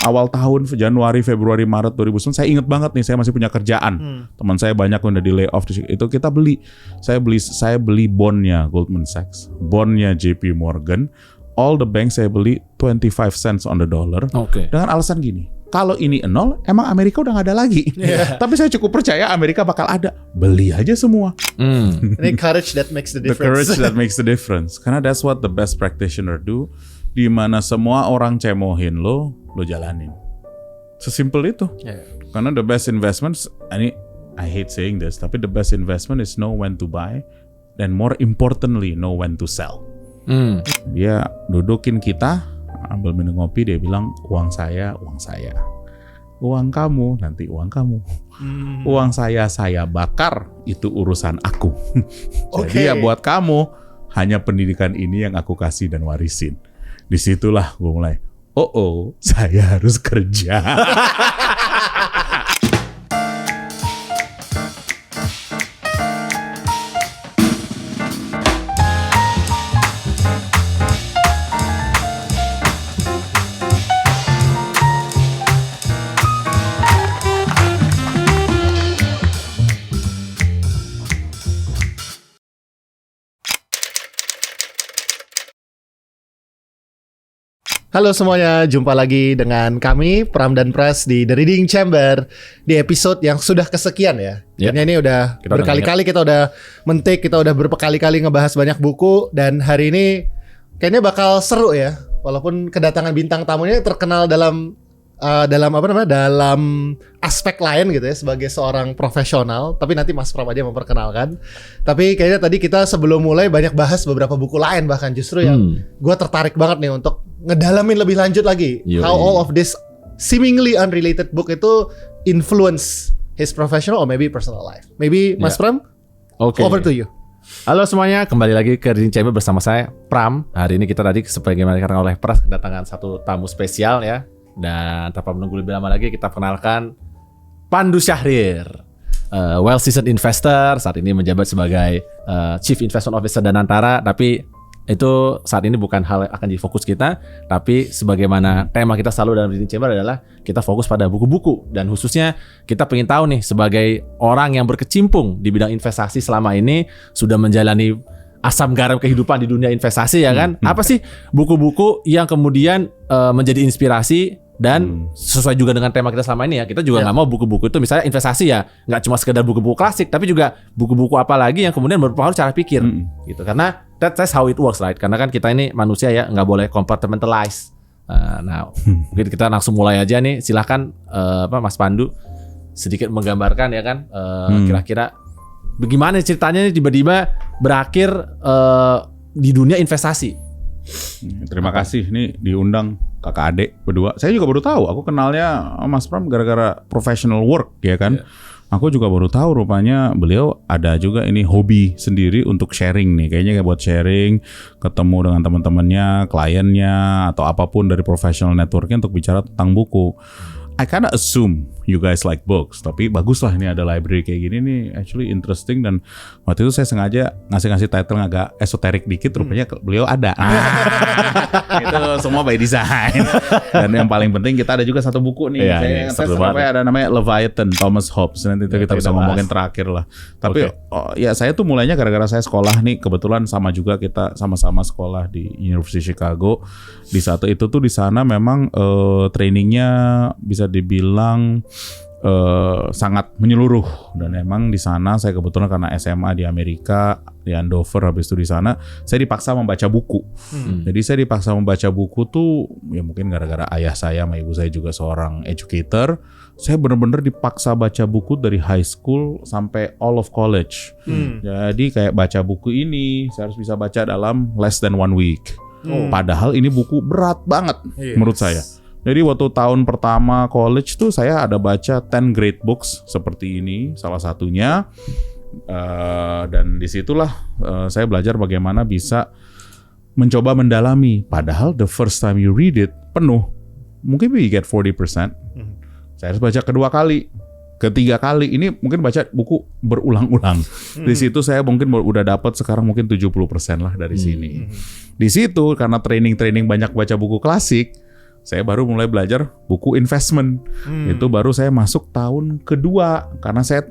awal tahun Januari, Februari, Maret 2009 saya inget banget nih, saya masih punya kerjaan. Teman saya banyak yang udah di layoff itu kita beli. Saya beli bondnya Goldman Sachs, bondnya JP Morgan, all the bank saya beli 25 cents on the dollar. Dengan alasan gini, kalau ini nol, emang Amerika udah gak ada lagi. Tapi saya cukup percaya Amerika bakal ada. Beli aja semua. Ini courage that makes the difference. The courage that makes the difference. Karena that's what the best practitioner do. Di mana semua orang cemohin lo jalanin. Sesimpel itu. Karena the best investments, I hate saying this, tapi the best investment is know when to buy, and more importantly, know when to sell. Dia dudukin kita, ambil minum kopi, dia bilang uang saya, uang kamu nanti uang kamu, uang saya bakar, itu urusan aku. Jadi ya buat kamu hanya pendidikan ini yang aku kasih dan warisin. Disitulah gue mulai, saya harus kerja. Halo semuanya, jumpa lagi dengan kami Pram dan Pras di The Reading Chamber di episode yang sudah kesekian ya. Karena ini udah berkali-kali kita udah kita udah berkali-kali ngebahas banyak buku, dan hari ini kayaknya bakal seru ya. Walaupun kedatangan bintang tamunya terkenal dalam aspek lain gitu ya, sebagai seorang profesional. Tapi nanti Mas Pram aja memperkenalkan. Tapi kayaknya tadi kita sebelum mulai banyak bahas beberapa buku lain, bahkan justru yang gue tertarik banget nih untuk ngedalamin lebih lanjut lagi. How all of this seemingly unrelated book itu influence his professional or maybe personal life. Maybe Mas Pram, over to you. Halo semuanya, kembali lagi ke Reading Chamber bersama saya Pram. Hari ini kita tadi sebagaimana dikatakan oleh Pras kedatangan satu tamu spesial ya. Dan tanpa menunggu lebih lama lagi, kita kenalkan Pandu Syahrir, well seasoned investor, saat ini menjabat sebagai Chief Investment Officer Danantara. Tapi itu saat ini bukan hal yang akan jadi fokus kita, tapi sebagaimana tema kita selalu dalam Reading Chamber adalah kita fokus pada buku-buku, dan khususnya kita pengen tahu nih, sebagai orang yang berkecimpung di bidang investasi selama ini, sudah menjalani asam garam kehidupan di dunia investasi ya kan, apa sih buku-buku yang kemudian menjadi inspirasi. Dan sesuai juga dengan tema kita selama ini ya, kita juga nggak mau buku-buku itu misalnya investasi ya nggak cuma sekedar buku-buku klasik, tapi juga buku-buku apa lagi yang kemudian berpengaruh cara pikir gitu. Karena that's how it works, right? Karena kan kita ini manusia ya, nggak boleh compartmentalize. Nah mungkin kita langsung mulai aja nih, silahkan Mas Pandu sedikit menggambarkan ya kan, kira-kira bagaimana ceritanya nih tiba-tiba berakhir di dunia investasi. Terima kasih nih diundang kakak adik berdua. Saya juga baru tahu. Aku kenalnya Mas Pram gara-gara professional work ya kan. Aku juga baru tahu rupanya beliau ada juga ini hobi sendiri untuk sharing nih. Kayaknya kayak buat sharing, ketemu dengan teman-temannya, kliennya, atau apapun dari professional networking untuk bicara tentang buku. I kinda assume you guys like books, tapi bagus lah ini ada library kayak gini nih, actually interesting. Dan waktu itu saya sengaja ngasih title agak esoterik dikit, rupanya beliau ada. Itu semua by design. Dan yang paling penting kita ada juga satu buku nih, saya ada namanya Leviathan, Thomas Hobbes. Nanti kita bisa ngomongin terakhir lah. Tapi ya saya tuh mulainya gara-gara saya sekolah nih, kebetulan sama juga kita sama-sama sekolah di University Chicago. Di saat itu tuh di sana memang trainingnya bisa dibilang sangat menyeluruh, dan emang di sana saya kebetulan karena SMA di Amerika di Andover, habis itu di sana saya dipaksa membaca buku. Jadi saya dipaksa membaca buku tuh ya mungkin gara-gara ayah saya sama ibu saya juga seorang educator. Saya benar-benar dipaksa baca buku dari high school sampai all of college. Jadi kayak baca buku ini saya harus bisa baca dalam less than 1 week. Padahal ini buku berat banget menurut saya. Jadi waktu tahun pertama college tuh saya ada baca 10 great books seperti ini, salah satunya. Dan disitulah saya belajar bagaimana bisa mencoba mendalami. Padahal the first time you read it penuh, mungkin you get 40%. Saya harus baca kedua kali, ketiga kali. Ini mungkin baca buku berulang-ulang. Di situ saya mungkin udah dapat sekarang mungkin 70% lah dari sini. Di situ karena training banyak baca buku klasik, saya baru mulai belajar buku investment. Itu baru saya masuk tahun kedua karena saya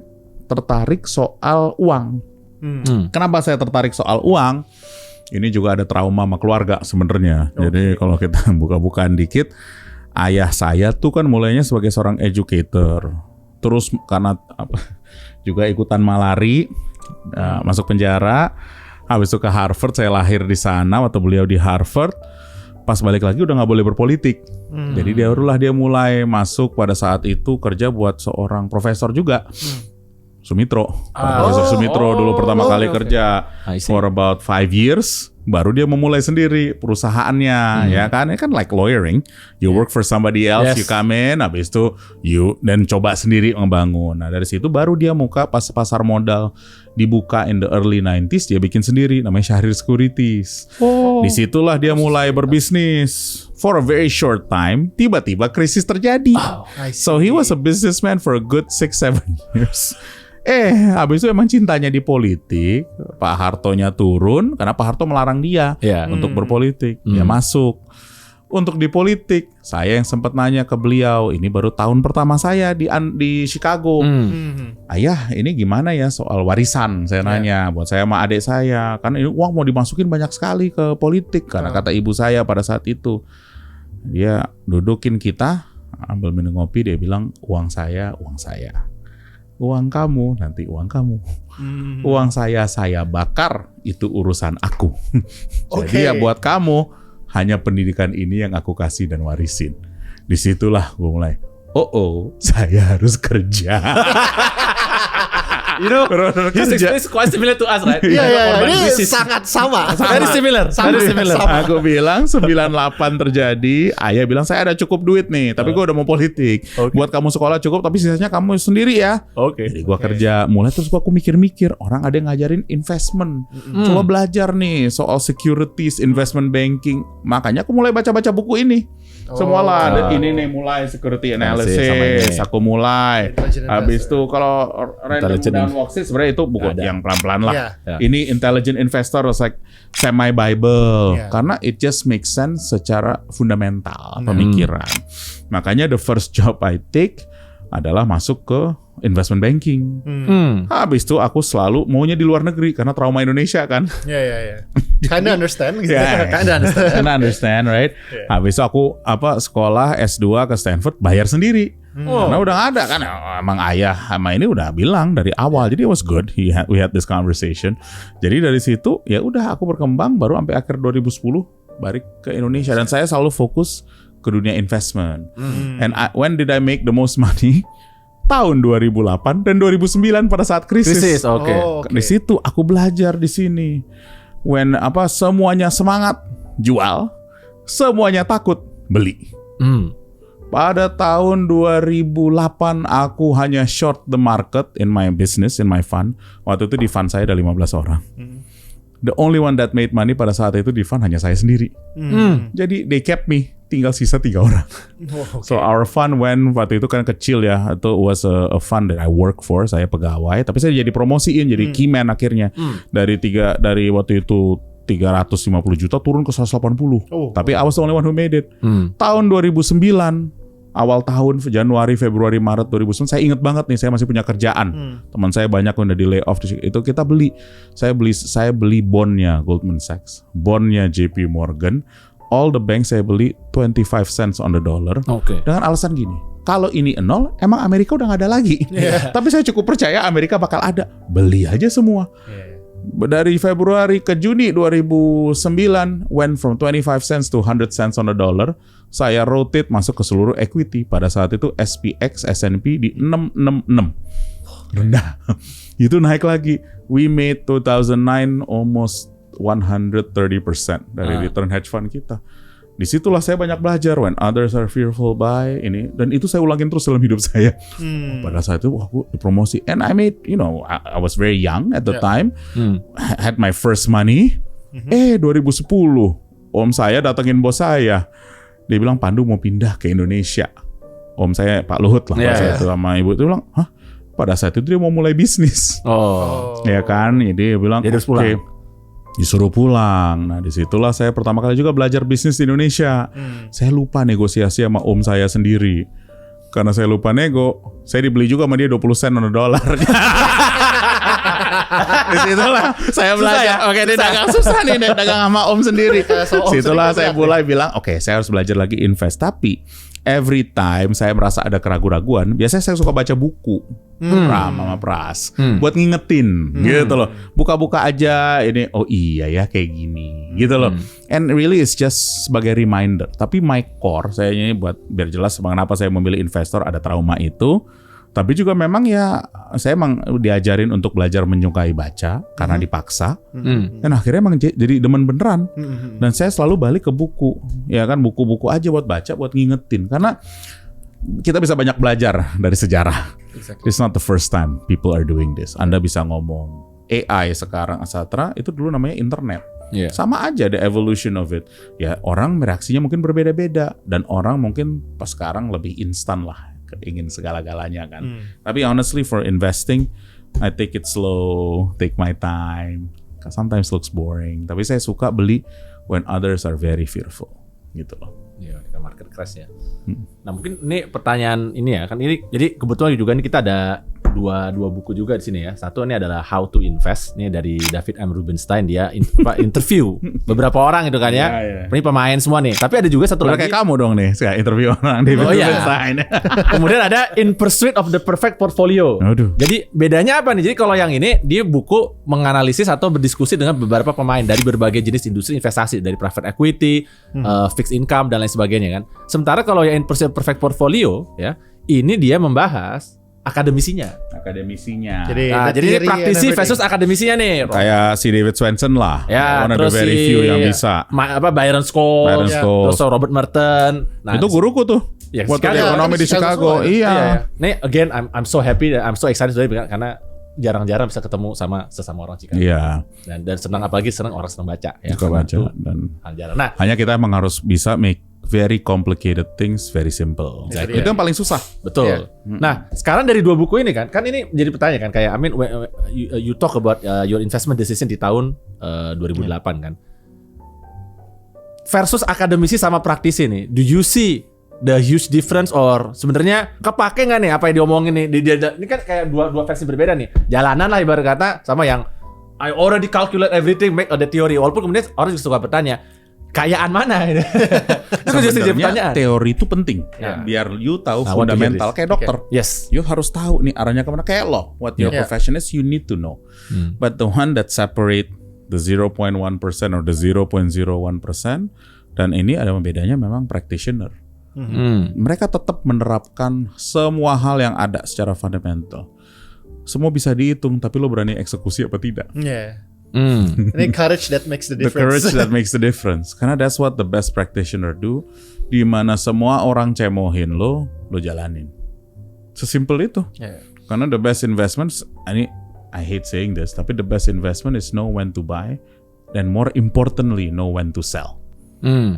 tertarik soal uang. Kenapa saya tertarik soal uang? Ini juga ada trauma sama keluarga sebenarnya. Jadi kalau kita buka-bukaan dikit, ayah saya tuh kan mulainya sebagai seorang educator. Terus karena juga ikutan malari, masuk penjara. Habis itu ke Harvard, saya lahir di sana waktu beliau di Harvard. Pas balik lagi udah nggak boleh berpolitik. Jadi dia mulai masuk pada saat itu kerja buat seorang profesor juga. Sumitro. Profesor Sumitro dulu pertama kali kerja for about 5 years. Baru dia memulai sendiri perusahaannya, ya kan? Ini kan like lawyering. You work for somebody else, you come in, habis itu dan coba sendiri ngebangun. Nah dari situ baru dia muka pas pasar modal dibuka in the early 90s, dia bikin sendiri, namanya Syahrir Securities. Disitulah dia mulai berbisnis. For a very short time, tiba-tiba krisis terjadi. So he was a businessman for a good 6-7 years. Habis itu emang cintanya di politik, Pak Hartonya turun karena Pak Harto melarang dia untuk berpolitik. Dia masuk untuk di politik. Saya yang sempat nanya ke beliau, ini baru tahun pertama saya di Chicago. Ayah, ini gimana ya soal warisan? Saya nanya buat saya sama adik saya. Kan ini uang mau dimasukin banyak sekali ke politik karena kata ibu saya pada saat itu. Dia dudukin kita, ambil minum kopi, dia bilang uang saya. Uang kamu, nanti uang kamu. Uang saya bakar, itu urusan aku. Jadi ya buat kamu, hanya pendidikan ini yang aku kasih dan warisin. Disitulah gue mulai, saya harus kerja. You know, his experience quite similar to us, right? Iya, ini sangat sama. Very similar. Aku bilang 98 terjadi, ayah bilang saya ada cukup duit nih, tapi gue udah mau politik. Buat kamu sekolah cukup, tapi sisanya kamu sendiri ya. Jadi gue kerja, mulai terus aku mikir-mikir, orang ada yang ngajarin investment. Coba belajar nih soal securities, investment banking. Makanya aku mulai baca-baca buku ini. Semua lah, ini nih mulai security analysis, aku mulai. Habis itu kalau random downwalks sebenarnya itu buku yang pelan-pelan lah. Ini intelligent investor like semi Bible karena it just makes sense secara fundamental pemikiran. Makanya the first job I take adalah masuk ke investment banking. Habis itu aku selalu maunya di luar negeri karena trauma Indonesia kan. Kinda understand gitu. Kinda understand, right? Habis itu aku sekolah S2 ke Stanford bayar sendiri. Karena udah gak ada kan, emang ayah sama ini udah bilang dari awal, jadi it was good. We had this conversation. Jadi dari situ ya udah aku berkembang baru sampai akhir 2010 balik ke Indonesia dan saya selalu fokus ke dunia investment. And when did I make the most money? Tahun 2008 dan 2009 pada saat krisis. Di situ aku belajar di sini. When semuanya semangat jual, semuanya takut beli. Pada tahun 2008 aku hanya short the market in my business, in my fund. Waktu itu di fund saya ada 15 orang. The only one that made money pada saat itu di fund hanya saya sendiri. Jadi they kept me, tinggal sisa 3 orang. So our fund waktu itu kan kecil ya, itu was a fund that I work for, saya pegawai, tapi saya jadi promosiin, jadi key man akhirnya. Dari waktu itu 350 juta turun ke 180. Tapi I was the only one who made it. Tahun 2009 awal tahun Januari, Februari, Maret 2009 saya ingat banget nih, saya masih punya kerjaan. Teman saya banyak udah di layoff. Itu kita saya beli bondnya Goldman Sachs, bondnya JP Morgan, all the bank saya beli 25 cents on the dollar. Dengan alasan gini, kalau ini nol, emang Amerika udah gak ada lagi. Tapi saya cukup percaya Amerika bakal ada. Beli aja semua. Dari Februari ke Juni 2009 went from 25 cents to 100 cents on the dollar. Saya rotate masuk ke seluruh equity. Pada saat itu SPX, S&P di 666. Rendah. Itu naik lagi. We made 2009 almost 130% dari return hedge fund kita. Disitulah saya banyak belajar. When others are fearful buy ini, dan itu saya ulangin terus dalam hidup saya. Pada saat itu aku dipromosi, and I made, I was very young at the time, had my first money. 2010 om saya datengin bos saya, dia bilang Pandu mau pindah ke Indonesia. Om saya Pak Luhut lah pada saat itu, sama ibu itu bilang, pada saat itu dia mau mulai bisnis. Ya kan, jadi dia bilang, oke. Disuruh pulang. Nah disitulah saya pertama kali juga belajar bisnis di Indonesia. Saya lupa negosiasi sama om saya sendiri. Karena saya lupa nego, saya dibeli juga sama dia 20 sen on a dollar. Disitulah saya belajar. Ya? Oke, ini dagang susah nih, dagang sama om sendiri. Situlah saya mulai bilang, oke, saya harus belajar lagi invest. Tapi every time saya merasa ada keraguan-raguan, biasanya saya suka baca buku. Pram sama Pras buat ngingetin gitu loh. Buka-buka aja ini, oh iya ya kayak gini gitu loh. And really it's just sebagai reminder. Tapi my core saya ini buat biar jelas kenapa saya memilih investor, ada trauma itu. Tapi juga memang ya saya emang diajarin untuk belajar menyukai baca karena dipaksa. Dan akhirnya emang jadi demen beneran. Dan saya selalu balik ke buku. Ya kan, buku-buku aja buat baca, buat ngingetin. Karena kita bisa banyak belajar dari sejarah. Exactly. It's not the first time people are doing this. Anda bisa ngomong AI sekarang, etc. Itu dulu namanya internet. Yeah. Sama aja the evolution of it. Ya orang reaksinya mungkin berbeda-beda. Dan orang mungkin pas sekarang lebih instan lah. Ingin segala-galanya kan. Tapi honestly for investing, I take it slow, take my time. Sometimes looks boring. Tapi saya suka beli when others are very fearful. Gitu loh. Iya, kita market crash ya. Nah mungkin ini pertanyaan ini ya kan ini jadi kebetulan juga nih kita ada dua buku juga di sini ya. Satu ini adalah How to Invest, ini dari David M. Rubenstein, dia interview beberapa orang itu kan ya. Ini pemain semua nih. Tapi ada juga satu lagi kayak kamu dong nih, saya interview orang di Rubenstein. Kemudian ada In Pursuit of the Perfect Portfolio. Aduh. Jadi bedanya apa nih? Jadi kalau yang ini dia buku menganalisis atau berdiskusi dengan beberapa pemain dari berbagai jenis industri investasi, dari private equity, fixed income dan lain sebagainya kan. Sementara kalau yang In Pursuit of Perfect Portfolio ya, ini dia membahas akademisinya. Jadi praktisi versus akademisinya nih. Kayak si David Swensen lah. Ya, one of the very few yang bisa. Byron Scholes, terus Robert Merton. Nah, itu guruku tuh. Ya, waktu di ekonomi di Chicago. Iya. Nih again I'm so happy, I'm so excited today karena jarang-jarang bisa ketemu sama sesama orang Chicago. Iya. Dan senang, apalagi senang orang senang baca ya. Suka baca dan jarang. Nah, hanya kita emang harus bisa make very complicated things very simple. Exactly. Itu yang paling susah. Betul. Yeah. Nah, sekarang dari dua buku ini kan ini jadi pertanyaan kan kayak I mean you talk about your investment decision di tahun 2008 kan. Versus akademisi sama praktisi nih. Do you see the huge difference or sebenarnya kepake nggak nih apa yang diomongin nih? Ini kan kayak dua versi berbeda nih. Jalanan lah ibarat kata sama yang I already calculate everything, make the theory. Walaupun kemudian orang juga suka bertanya, kayaan mana? Itu justru jadi pertanyaan. Teori itu penting. Biar you tahu fundamental kayak dokter. Okay. Yes. You harus tahu nih arahnya kemana, kayak lo. What your profession is, you need to know. But the one that separate the 0.1% or the 0.01%, dan ini ada bedanya memang practitioner. Mereka tetap menerapkan semua hal yang ada secara fundamental. Semua bisa dihitung, tapi lo berani eksekusi apa tidak? Ini courage that makes the difference. The courage that makes the difference. Karena that's what the best practitioner do. Di mana semua orang cemohin lo jalanin. Sesimpel itu. Karena the best investments, I hate saying this, tapi the best investment is know when to buy, and more importantly know when to sell.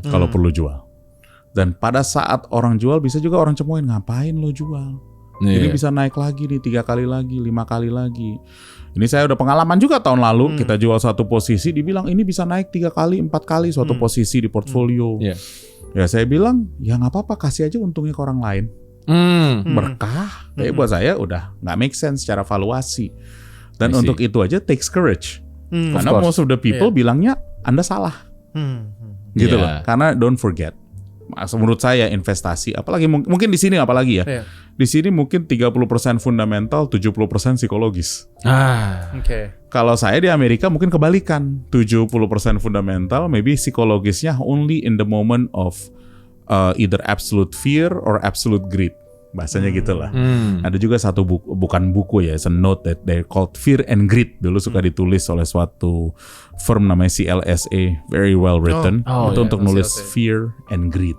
Kalau perlu jual. Dan pada saat orang jual, bisa juga orang cemohin, ngapain lo jual? Ini bisa naik lagi nih 3 kali lagi, 5 kali lagi. Ini saya udah pengalaman juga tahun lalu, kita jual satu posisi, dibilang ini bisa naik 3 kali, 4 kali suatu posisi di portfolio. Ya saya bilang, ya nggak apa-apa, kasih aja untungnya ke orang lain. Berkah. Tapi buat saya udah nggak make sense secara valuasi. Dan untuk itu aja takes courage. Karena most of the people bilangnya Anda salah. Gitu loh. Karena don't forget. Menurut saya investasi, apalagi mungkin di sini apalagi ya. Di sini mungkin 30% fundamental, 70% psikologis. Kalau saya di Amerika mungkin kebalikan. 70% fundamental, maybe psikologisnya only in the moment of either absolute fear or absolute greed. Bahasanya gitulah. Ada juga satu buku, bukan buku ya, it's a note that they called Fear and Greed. Dulu suka ditulis oleh suatu firm namanya CLSA, very well written. Itu untuk nulis Fear and Greed.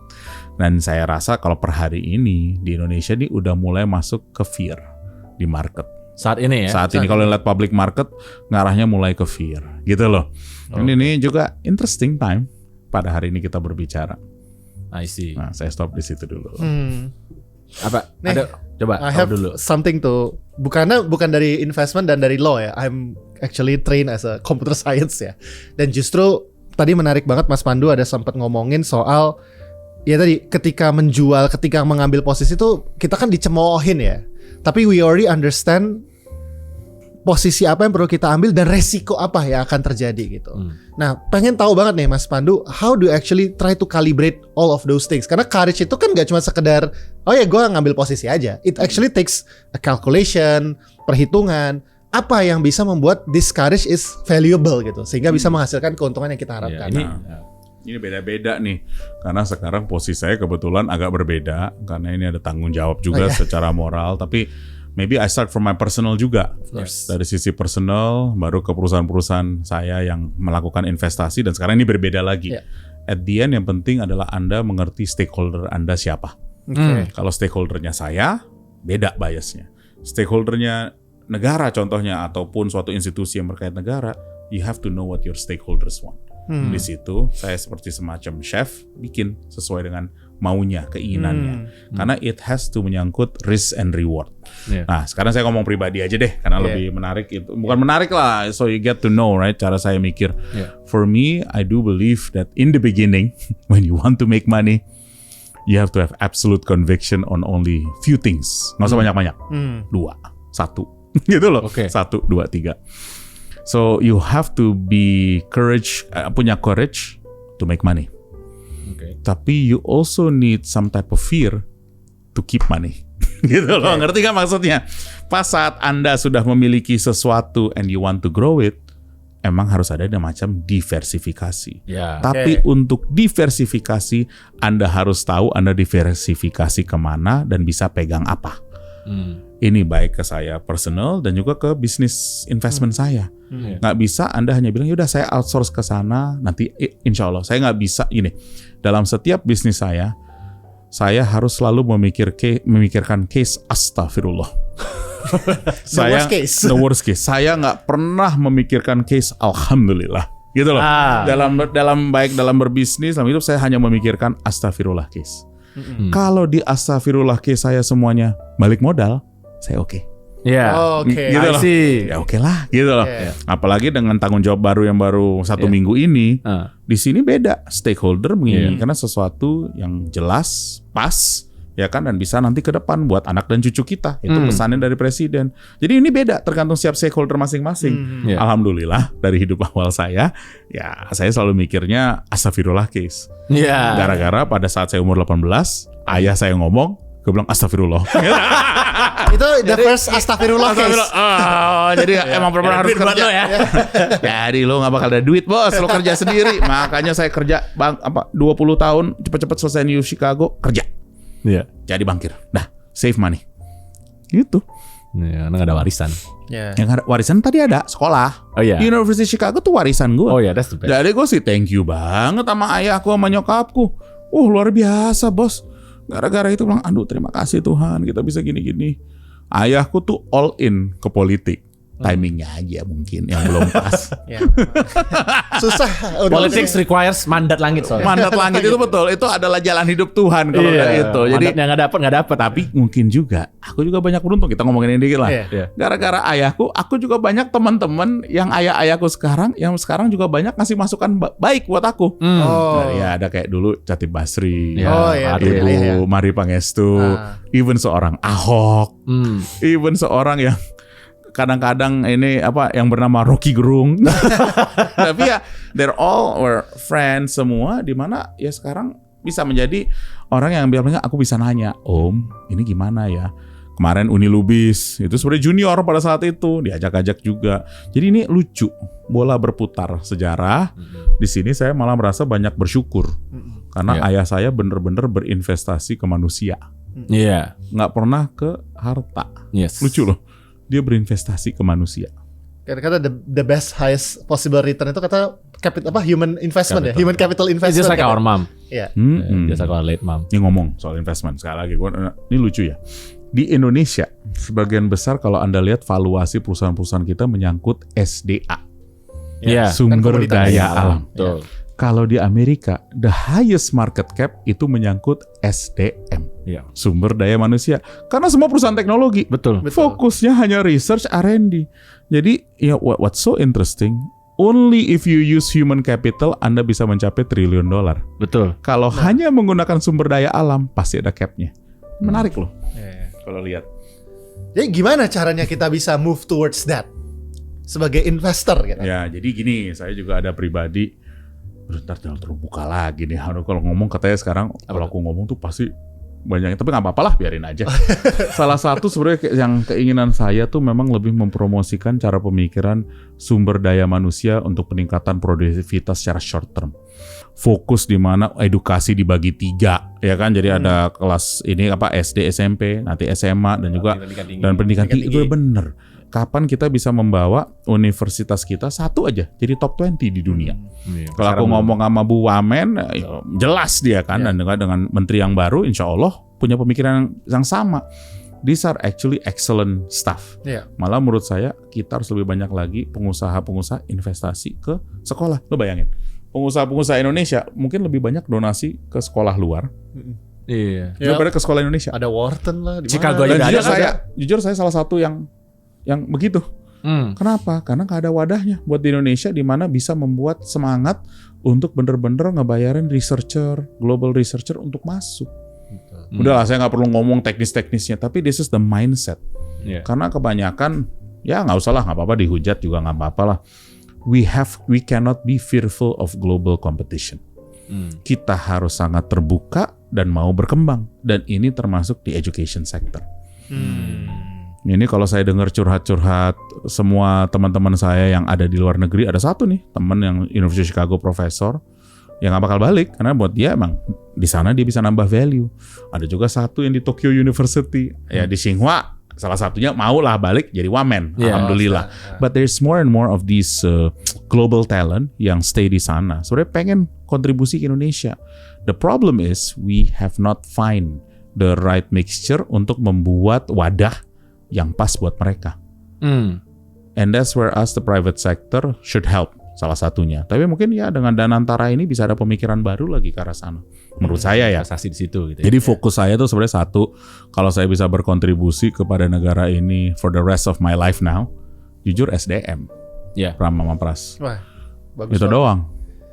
Dan saya rasa kalau per hari ini di Indonesia nih udah mulai masuk ke fear di market. Saat ini ya? Saat ini kalau lihat public market ngarahnya mulai ke fear, gitu loh. Ini juga interesting time pada hari ini kita berbicara. I see. Nah, saya stop di situ dulu. Apa? Nih, ada coba I have dulu. something to bukan dari investment dan dari law ya. I'm actually trained as a computer science ya. Dan justru tadi menarik banget Mas Pandu ada sempat ngomongin soal ya tadi ketika menjual, ketika mengambil posisi itu kita kan dicemoohin ya. Tapi we already understand posisi apa yang perlu kita ambil dan resiko apa yang akan terjadi gitu. Nah, pengen tahu banget nih Mas Pandu, how do you actually try to calibrate all of those things? Karena courage itu kan gak cuma sekedar, oh ya gue ngambil posisi aja. It actually takes a calculation, perhitungan, apa yang bisa membuat this courage is valuable gitu, sehingga bisa menghasilkan keuntungan yang kita harapkan. Ini beda-beda nih, karena sekarang posisi saya kebetulan agak berbeda, karena ini ada tanggung jawab juga secara moral, tapi maybe I start from my personal juga. Dari sisi personal, baru ke perusahaan-perusahaan saya yang melakukan investasi, dan sekarang ini berbeda lagi. At the end yang penting adalah Anda mengerti stakeholder Anda siapa. Kalau stakeholdernya saya, beda biasnya. Stakeholdernya negara contohnya, ataupun suatu institusi yang berkait negara, you have to know what your stakeholders want. Di situ saya seperti semacam chef, bikin sesuai dengan maunya, keinginannya. Karena it has to menyangkut risk and reward. Nah, sekarang saya ngomong pribadi aja deh, karena lebih menarik itu. Bukan menarik lah, so you get to know, right, cara saya mikir. For me, I do believe that in the beginning, when you want to make money, you have to have absolute conviction on only few things. Nggak usah banyak-banyak. 2, 1, gitu loh. 1, 2, 3. So you have to be punya courage to make money. Tapi you also need some type of fear to keep money. Gitu loh, ngerti kan maksudnya? Pas saat Anda sudah memiliki sesuatu and you want to grow it, emang harus ada macam diversifikasi. Tapi untuk diversifikasi, Anda harus tahu Anda diversifikasi kemana dan bisa pegang apa. Ini baik ke saya personal dan juga ke bisnis investment saya. Nggak bisa Anda hanya bilang, yaudah saya outsource ke sana, nanti insya Allah. Saya nggak bisa ini. Dalam setiap bisnis saya harus selalu memikirkan case astagfirullah. The worst case. Saya nggak pernah memikirkan case alhamdulillah. Gitu loh. Dalam berbisnis, dalam hidup saya hanya memikirkan astagfirullah case. Kalau di astagfirullah case saya semuanya balik modal, saya oke. Gitu loh. Ya oke lah, gitu loh. Apalagi dengan tanggung jawab baru yang baru 1 minggu ini, di sini beda. Stakeholder menginginkan sesuatu yang jelas, pas, ya kan, dan bisa nanti ke depan buat anak dan cucu kita. Itu pesannya dari presiden. Jadi ini beda, tergantung setiap stakeholder masing-masing. Alhamdulillah dari hidup awal saya, ya saya selalu mikirnya astagfirullah case. Gara-gara pada saat saya umur 18, ayah saya ngomong, gue bilang astagfirullah. Itu the first astagfirullah case. Jadi emang benar-benar harus kerja ya. Jadi lo gak bakal ada duit bos, lo kerja sendiri. Makanya saya kerja 20 tahun, cepet-cepet selesai New Chicago, kerja. Jadi bankir. Nah, save money. Gitu. Karena gak ada warisan. Yang ada warisan tadi ada sekolah. University Chicago tuh warisan gue. That's the best. Jadi gue sih thank you banget sama ayahku sama nyokapku. Luar biasa bos. Gara-gara itu bilang, aduh terima kasih Tuhan kita bisa gini-gini. Ayahku tuh all in ke politik. Timingnya aja mungkin yang belum pas. Susah. Politics requires mandat langit soalnya. Mandat langit itu betul. Itu adalah jalan hidup Tuhan kalau nggak itu. Jadi mandatnya nggak dapat. Tapi mungkin juga aku juga banyak beruntung. Kita ngomongin ini dikit lah. Gara-gara ayahku, aku juga banyak teman-teman yang ayahku sekarang, yang sekarang juga banyak ngasih masukan baik buat aku. Ya ada kayak dulu Chatib Basri, Ibu Mari Pangestu, even seorang Ahok, even seorang yang kadang-kadang ini yang bernama Rocky Gerung. Tapi ya they're all were friends semua, di mana ya sekarang bisa menjadi orang yang bilang aku bisa nanya, Om ini gimana ya. Kemarin Uni Lubis itu sebenarnya junior pada saat itu, diajak-ajak juga. Jadi ini lucu, bola berputar sejarah. Di sini saya malah merasa banyak bersyukur karena ayah saya benar-benar berinvestasi ke manusia. Nggak pernah ke harta. Lucu loh. Dia berinvestasi ke manusia. Kata the best highest possible return itu kata human investment ya, human capital investment. Just like our mom. Just like our late mom. Ini ngomong soal investment sekali lagi. Ini lucu ya. Di Indonesia sebagian besar kalau Anda lihat valuasi perusahaan-perusahaan kita menyangkut SDA. Sumber daya alam. Kalau di Amerika, the highest market cap itu menyangkut SDM, Iya. sumber daya manusia. Karena semua perusahaan teknologi Betul. fokusnya hanya research R&D. Jadi, ya what's so interesting, only if you use human capital Anda bisa mencapai triliun dolar. Betul. Kalau hanya menggunakan sumber daya alam, pasti ada cap-nya. Menarik loh. Kalau lihat. Jadi gimana caranya kita bisa move towards that sebagai investor gitu? Ya, jadi gini, saya juga ada pribadi. Bentar, jangan terbuka lagi nih. Kalau ngomong katanya sekarang, kalau aku ngomong tuh pasti banyak. Tapi nggak apa-apa lah, biarin aja. Salah satu sebenarnya yang keinginan saya tuh memang lebih mempromosikan cara pemikiran sumber daya manusia untuk peningkatan produktivitas secara short term. Fokus di mana edukasi dibagi 3, ya kan? Jadi ada kelas ini SD, SMP, nanti SMA dan juga pendidikan tinggi. Itu bener. Kapan kita bisa membawa universitas kita satu aja jadi top 20 di dunia? Kalau aku ngomong sama Bu Wamen, ya jelas dia kan, dan dengan menteri yang baru, insya Allah punya pemikiran yang sama. These are actually excellent stuff. Malah menurut saya kita harus lebih banyak lagi pengusaha-pengusaha investasi ke sekolah. Lo bayangin, pengusaha-pengusaha Indonesia mungkin lebih banyak donasi ke sekolah luar daripada ke sekolah Indonesia. Ada Wharton lah, di Chicago mana? aja Dan jujur saya salah satu yang begitu. Kenapa? Karena nggak ada wadahnya buat di Indonesia di mana bisa membuat semangat untuk bener-bener ngebayarin researcher, global researcher untuk masuk. Udahlah, saya nggak perlu ngomong teknis-teknisnya, tapi this is the mindset. Karena kebanyakan, ya nggak usah lah, nggak apa-apa dihujat juga nggak apa-apa lah. We cannot be fearful of global competition. Kita harus sangat terbuka dan mau berkembang, dan ini termasuk di education sector. Ini kalau saya dengar curhat-curhat semua teman-teman saya yang ada di luar negeri, ada satu nih teman yang University of Chicago profesor yang gak bakal balik karena buat dia emang di sana dia bisa nambah value. Ada juga satu yang di Tokyo University, ya di Tsinghua salah satunya mau lah balik jadi wamen, alhamdulillah. But there's more and more of these global talent yang stay di sana. Sebenarnya pengen kontribusi ke Indonesia. The problem is we have not find the right mixture untuk membuat wadah yang pas buat mereka. And that's where us the private sector should help, salah satunya. Tapi mungkin ya dengan Danantara ini bisa ada pemikiran baru lagi ke arah sana. Menurut saya ya. Investasi di situ gitu. Jadi fokus saya tuh sebenarnya satu, kalau saya bisa berkontribusi kepada negara ini for the rest of my life now, jujur SDM. Pram sama Pras. Wah, bagus itu banget. doang.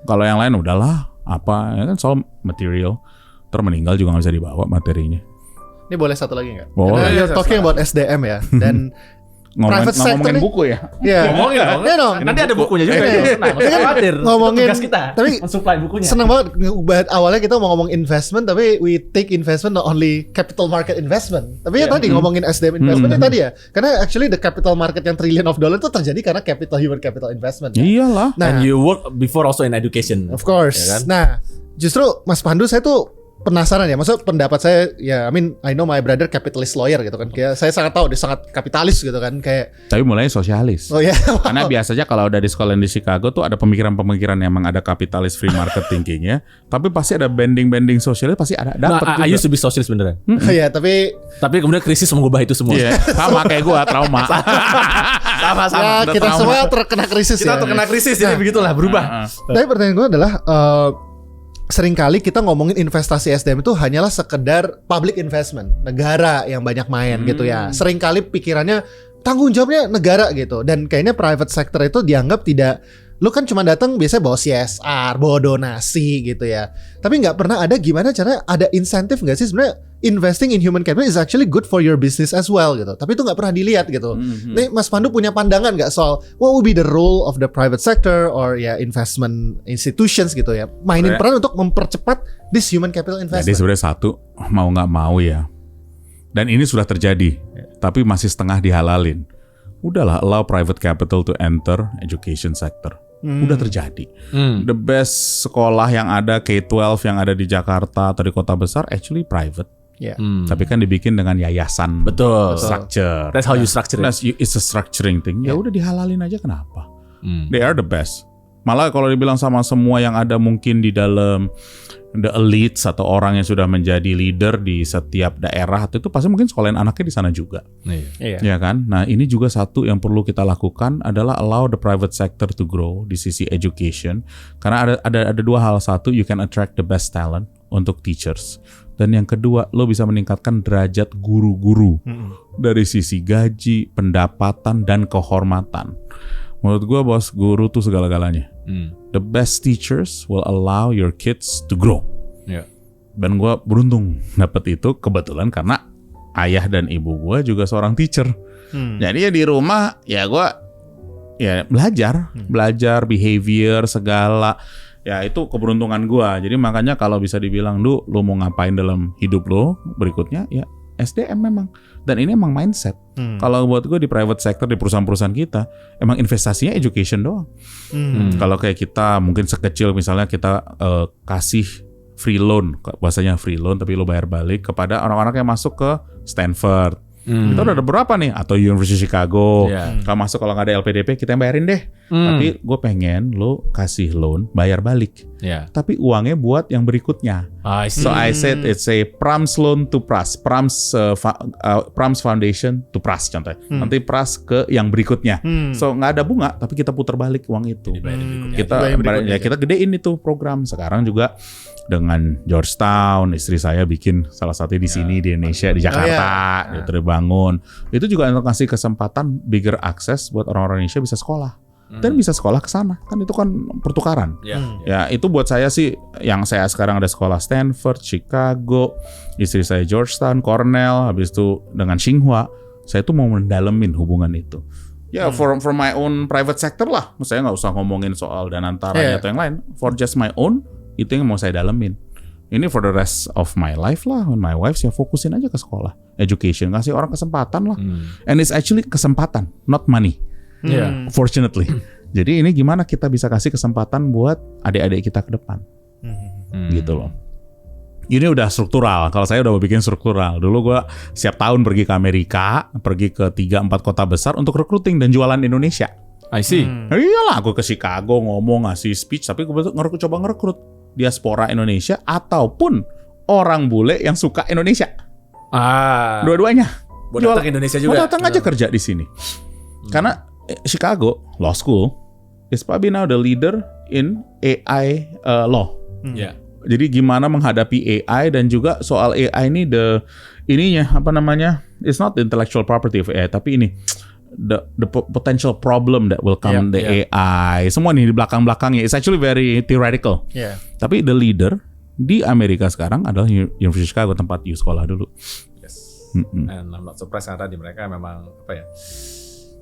Kalau yang lain udahlah, apa ya kan soal material. Terus meninggal juga nggak bisa dibawa materinya. Ini boleh satu lagi nggak? Boleh. Karena you're talking about SDM ya, dan private sector ngomongin nih. buku ya. Ngomongin dong. Ya dong. Nanti ada bukunya juga. Tenang, Ini kan khawatir. ngomongin, Tugas kita. tapi mensupply bukunya. seneng banget. Awalnya kita mau ngomong investment, tapi we take investment not only capital market investment. Tapi ya tadi ngomongin SDM investment tadi ya. Karena actually the capital market yang trillion of dollar itu terjadi karena human capital investment. Iyalah. And you work before also in education. Of course. Ya kan? Nah, justru Mas Pandu saya tuh penasaran ya. Maksud pendapat saya ya, I know my brother capitalist lawyer gitu kan. Kayak saya sangat tahu dia sangat kapitalis gitu kan, kayak Tapi mulai sosialis. oh ya. Karena biasanya kalau udah di sekolah di Chicago tuh ada pemikiran-pemikiran yang emang ada kapitalis free market thinkingnya, tapi pasti ada bending-bending sosialis pasti ada dapat Nah, I used to be socialist beneran. Ya, tapi Tapi kemudian krisis mengubah itu semua. Iya, sama kayak gua trauma. Sama-sama. ya, kita semua terkena krisis Kita ya. terkena krisis, jadi begitulah berubah. Tapi pertanyaan gue adalah seringkali kita ngomongin investasi SDM itu hanyalah sekedar public investment, negara yang banyak main gitu ya. Seringkali pikirannya tanggung jawabnya negara gitu, dan kayaknya private sector itu dianggap tidak, lu kan cuma datang biasanya bawa CSR, bawa donasi gitu ya. Tapi nggak pernah ada gimana caranya ada insentif nggak sih sebenarnya investing in human capital is actually good for your business as well gitu. Tapi itu nggak pernah dilihat gitu. Nih Mas Pandu punya pandangan nggak soal what would be the role of the private sector or ya investment institutions gitu ya, mainin peran untuk mempercepat this human capital Jadi investment. sebenarnya satu, mau nggak mau ya. Dan ini sudah terjadi, tapi masih setengah dihalalin. Udahlah, allow private capital to enter education sector. Udah terjadi. The best sekolah yang ada K-12 yang ada di Jakarta atau di kota besar actually private. Ya. Tapi kan dibikin dengan yayasan. Betul. Structure. That's how you structure it. It's a structuring thing. Ya udah dihalalin aja, kenapa? They are the best. Malah kalau dibilang sama semua yang ada mungkin di dalam the elites atau orang yang sudah menjadi leader di setiap daerah itu pasti mungkin sekolahin anaknya di sana juga. Iya. Ya kan? Nah, ini juga satu yang perlu kita lakukan adalah allow the private sector to grow di sisi education. Karena ada dua hal. Satu, you can attract the best talent untuk teachers. Dan yang kedua, lo bisa meningkatkan derajat guru-guru dari sisi gaji, pendapatan, dan kehormatan. Menurut gue, bos, guru tuh segala-galanya. The best teachers will allow your kids to grow. Iya. Dan gue beruntung dapet itu kebetulan karena ayah dan ibu gue juga seorang teacher. Jadi ya di rumah ya gue ya belajar behavior segala. Ya itu keberuntungan gue. Jadi makanya kalau bisa dibilang lu mau ngapain dalam hidup lo berikutnya ya SDM memang. Dan ini emang mindset. Kalau buat gue di private sector, di perusahaan-perusahaan kita, emang investasinya education doang. Kalau kayak kita mungkin sekecil misalnya kita kasih free loan, bahasanya free loan tapi lo bayar balik kepada orang-orang yang masuk ke Stanford. Kita udah ada berapa nih? Atau University Chicago. Kalau masuk kalau nggak ada LPDP kita yang bayarin deh. Tapi gue pengen lo kasih loan, bayar balik. Tapi uangnya buat yang berikutnya. So I said it's a Prams loan to Pras, Prams Foundation to Pras contohnya. Nanti Pras ke yang berikutnya. So nggak ada bunga, tapi kita putar balik uang itu. Kita gedein itu program. Sekarang juga dengan Georgetown, istri saya bikin salah satu di sini di Indonesia, di Jakarta, terbangun. Itu juga untuk ngasih kesempatan bigger access buat orang-orang Indonesia bisa sekolah. Dan bisa sekolah ke sana. Kan itu kan pertukaran. Ya, itu buat saya sih yang saya sekarang ada sekolah Stanford, Chicago, istri saya Georgetown, Cornell, habis itu dengan Tsinghua, saya tuh mau mendalemin hubungan itu. Ya, for my own private sector lah. Saya nggak usah ngomongin soal dan antaranya atau yang lain. For just my own, itu yang mau saya dalemin. Ini for the rest of my life lah. When my wife, saya fokusin aja ke sekolah, education, ngasih orang kesempatan lah. And it's actually kesempatan, not money. Fortunately. Jadi ini gimana kita bisa kasih kesempatan buat adik-adik kita ke depan. Gitu loh. Ini udah struktural. Kalau saya udah bikin struktural. Dulu gue setiap tahun pergi ke Amerika, pergi ke 3-4 kota besar untuk recruiting dan jualan Indonesia. I see. Iyalah, aku ke Chicago ngomong, ngasih speech, tapi gue coba ngerekrut diaspora Indonesia ataupun orang bule yang suka Indonesia. Dua-duanya. Buat datang ke Indonesia juga. Mau datang aja kerja di sini. Karena Chicago Law School is probably now the leader in AI law. Jadi gimana menghadapi AI dan juga soal AI ini it's not the intellectual property of AI, tapi ini the potential problem that will come the AI. Semua nih di belakang-belakangnya it's actually very theoretical. Tapi the leader di Amerika sekarang adalah University of Chicago, tempat you sekolah dulu. And I'm not surprised karena tadi mereka memang apa ya?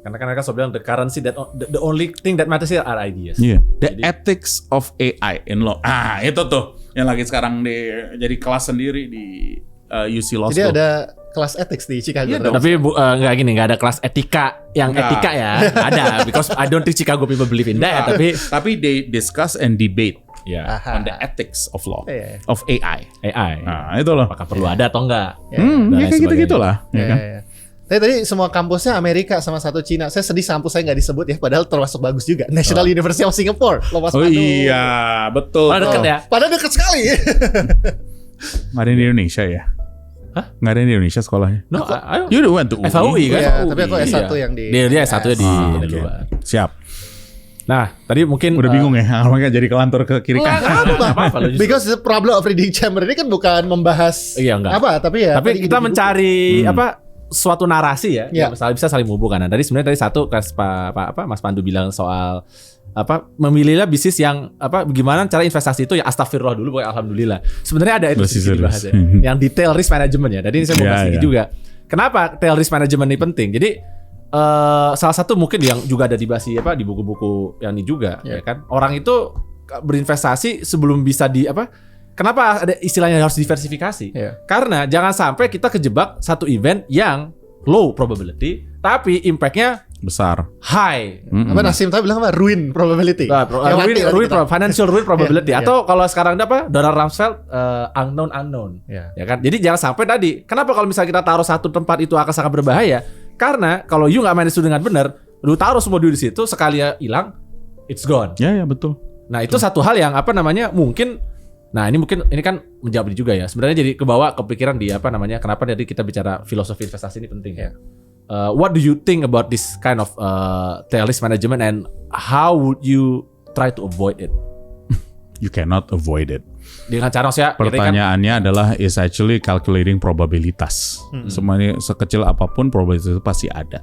Karena kan mereka selalu bilang the currency that the only thing that matters here are ideas. The ethics of AI in law. Itu tuh yang lagi sekarang jadi kelas sendiri di UC Law School. Jadi ada kelas ethics di Chicago. Tapi nggak ada kelas etika yang etika ya. Ada because I don't think Chicago people believe in that. Tapi they discuss and debate on the ethics of law of AI. Nah, itu loh. Apakah perlu ada atau enggak? Ya kayak gitu-gitulah. Tadi semua kampusnya Amerika sama satu Cina. Saya sedih kampus saya nggak disebut ya, padahal termasuk bagus juga. National University of Singapore. Iya, betul. Padahal dekat ya. Padahal dekat sekali. Nggak ada di Indonesia ya? Nggak ada di Indonesia sekolahnya? No, you went to UI. FAUI kan? Ya, tapi aku S1 yang di. Dia S1 di luar. Siap. Nah, tadi mungkin udah bingung ya, makanya jadi kelantur ke kiri kanan. Apa? Because the problem of reading chamber ini kan bukan membahas tapi kita mencari suatu narasi ya, yang bisa saling menghubungkan. Nah, sebenarnya tadi satu Mas Pandu bilang soal memilihlah bisnis yang gimana cara investasi itu ya astagfirullah dulu bukan alhamdulillah. Sebenarnya ada itu dibahas ya. Yang detail risk management ya. Jadi ini saya mau bahas juga. Kenapa tail risk management ini penting? Jadi salah satu mungkin yang juga ada dibahas di buku-buku yang ini juga ya kan. Orang itu berinvestasi sebelum bisa kenapa ada istilahnya harus diversifikasi? Karena jangan sampai kita kejebak satu event yang low probability tapi impact-nya besar, high. Nasim tadi bilang ruin probability. Financial ruin probability. Atau kalau sekarang Donald Rumsfeld unknown. Ya kan. Jadi jangan sampai tadi. Kenapa kalau misalnya kita taruh satu tempat itu akan sangat berbahaya? Karena kalau you nggak manage itu dengan benar, lu taruh semua duit di situ, sekali hilang, it's gone. Ya betul. Nah itu satu hal yang mungkin Nah ini mungkin ini kan menjawab juga ya. Sebenarnya jadi kebawa kepikiran di apa namanya? Kenapa jadi kita bicara filosofi investasi ini penting ya? What do you think about this kind of tail risk management and how would you try to avoid it? You cannot avoid it. Dengan cara maksudnya Pertanyaannya adalah is actually calculating probabilitas. Semuanya sekecil apapun probabilitas itu pasti ada.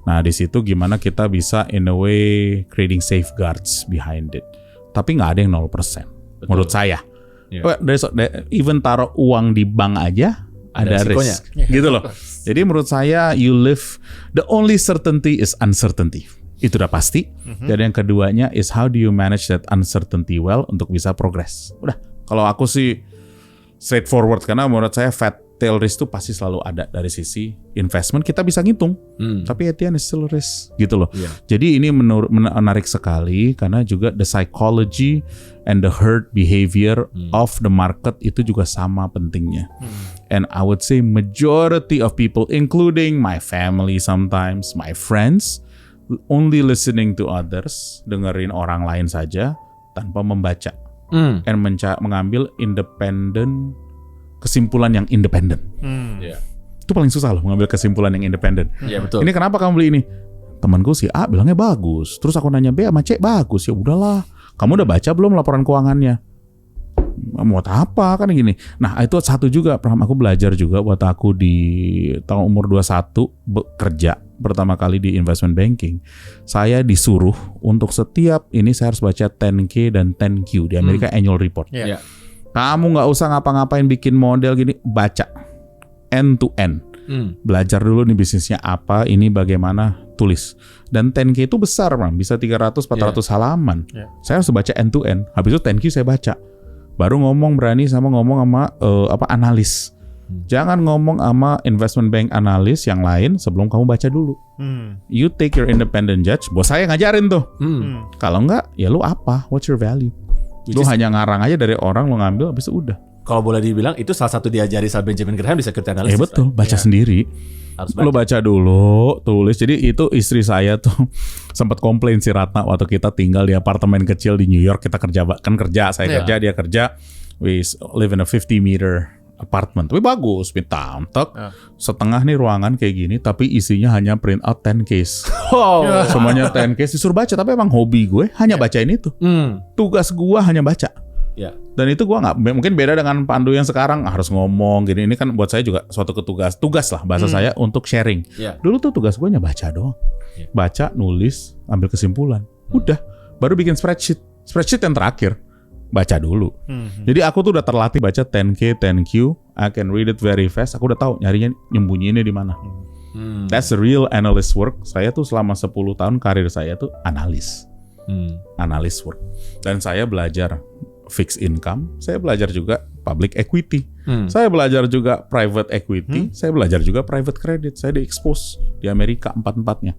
Nah di situ gimana kita bisa in a way creating safeguards behind it. Tapi nggak ada yang 0%. Menurut saya. Yeah. Even taruh uang di bank aja ada risikonya. risk. Gitu loh. Jadi menurut saya you live, the only certainty is uncertainty. Itu udah pasti. Dan yang keduanya is how do you manage that uncertainty well untuk bisa progress. Udah, kalau aku sih straightforward karena menurut saya fat tail risk itu pasti selalu ada dari sisi investment kita bisa ngitung. Tapi at the end is still risk gitu loh. Yeah. Jadi ini menarik sekali karena juga the psychology and the herd behavior of the market itu juga sama pentingnya. And I would say majority of people including my family sometimes, my friends only listening to others, dengerin orang lain saja tanpa membaca. And mengambil independent kesimpulan yang independen. Yeah. Itu paling susah loh mengambil kesimpulan yang independen. Yeah, betul. Ini kenapa kamu beli ini? Temanku si A bilangnya bagus. Terus aku nanya B sama C bagus. Ya udahlah. Kamu udah baca belum laporan keuangannya? Mau apa kan gini. Nah itu satu juga. Aku belajar juga buat aku di tahun umur 21 bekerja pertama kali di investment banking. Saya disuruh untuk setiap ini saya harus baca 10K dan 10Q di Amerika annual report. Yeah. Kamu nggak usah ngapa-ngapain bikin model gini, baca end to end. Belajar dulu nih bisnisnya apa, ini bagaimana, tulis. Dan 10K itu besar, Bang. Bisa 300-400 halaman. Saya harus baca end to end. Habis itu 10Q saya baca. Baru berani ngomong sama analis. Jangan ngomong sama investment bank analis yang lain sebelum kamu baca dulu. You take your independent judge. Bos saya ngajarin tuh. Kalau enggak, ya lu apa? What's your value? Lu hanya ngarang aja dari orang, lu ngambil habis itu udah. Kalau boleh dibilang itu salah satu diajari sama Benjamin Graham di security analysis. Betul, baca sendiri. Lu baca dulu, tulis. Jadi itu istri saya tuh sempat komplain si Ratna waktu kita tinggal di apartemen kecil di New York. Kita kerja, saya kerja, dia kerja. We live in a 50-meter apartment. Tapi bagus, setengah nih ruangan kayak gini, tapi isinya hanya print out 10 case. Semuanya 10 case disuruh baca, tapi emang hobi gue hanya bacain itu. Tugas gue hanya baca. Dan itu gue nggak, mungkin beda dengan Pandu yang sekarang harus ngomong gini. Ini kan buat saya juga suatu tugas lah bahasa saya untuk sharing. Dulu tuh tugas gue hanya baca doang. Baca, nulis, ambil kesimpulan. Udah, baru bikin spreadsheet yang terakhir. Baca dulu. Jadi aku tuh udah terlatih baca 10K, 10Q. I can read it very fast. Aku udah tahu nyarinya nyembunyiinnya di mana. That's the real analyst work. Saya tuh selama 10 tahun karir saya tuh analis. Analyst work. Dan saya belajar fixed income. Saya belajar juga public equity. Saya belajar juga private equity. Saya belajar juga private credit. Saya di-expose di Amerika 4-4-nya.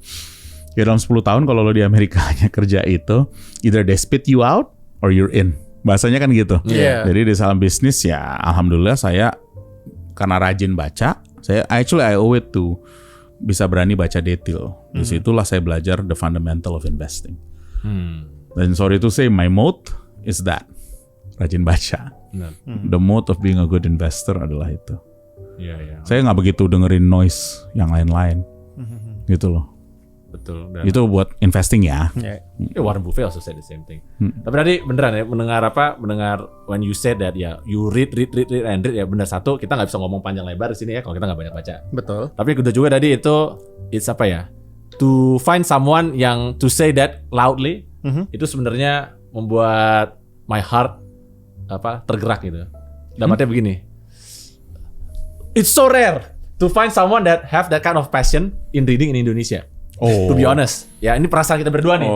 Ya dalam 10 tahun kalau lo di Amerika hanya kerja itu, either they spit you out or you're in. Bahasanya kan gitu. Jadi di salam bisnis ya alhamdulillah saya karena rajin baca, I owe it to bisa berani baca detail. Disitulah saya belajar the fundamental of investing. Dan sorry to say my mode is that. Rajin baca. The mode of being a good investor adalah itu. Saya nggak begitu dengerin noise yang lain-lain. Gitu loh. Betul. Itu buat investing ya. Warren Buffett also said the same thing. Tapi tadi beneran ya mendengar when you said that ya you read and read ya benar satu kita nggak bisa ngomong panjang lebar di sini ya kalau kita nggak banyak baca. Betul. Tapi kedua juga tadi itu it's apa ya to find someone yang to say that loudly itu sebenarnya membuat my heart tergerak gitu. Dan artinya begini. It's so rare to find someone that have that kind of passion in reading in Indonesia. To be honest, ya ini perasaan kita berdua nih.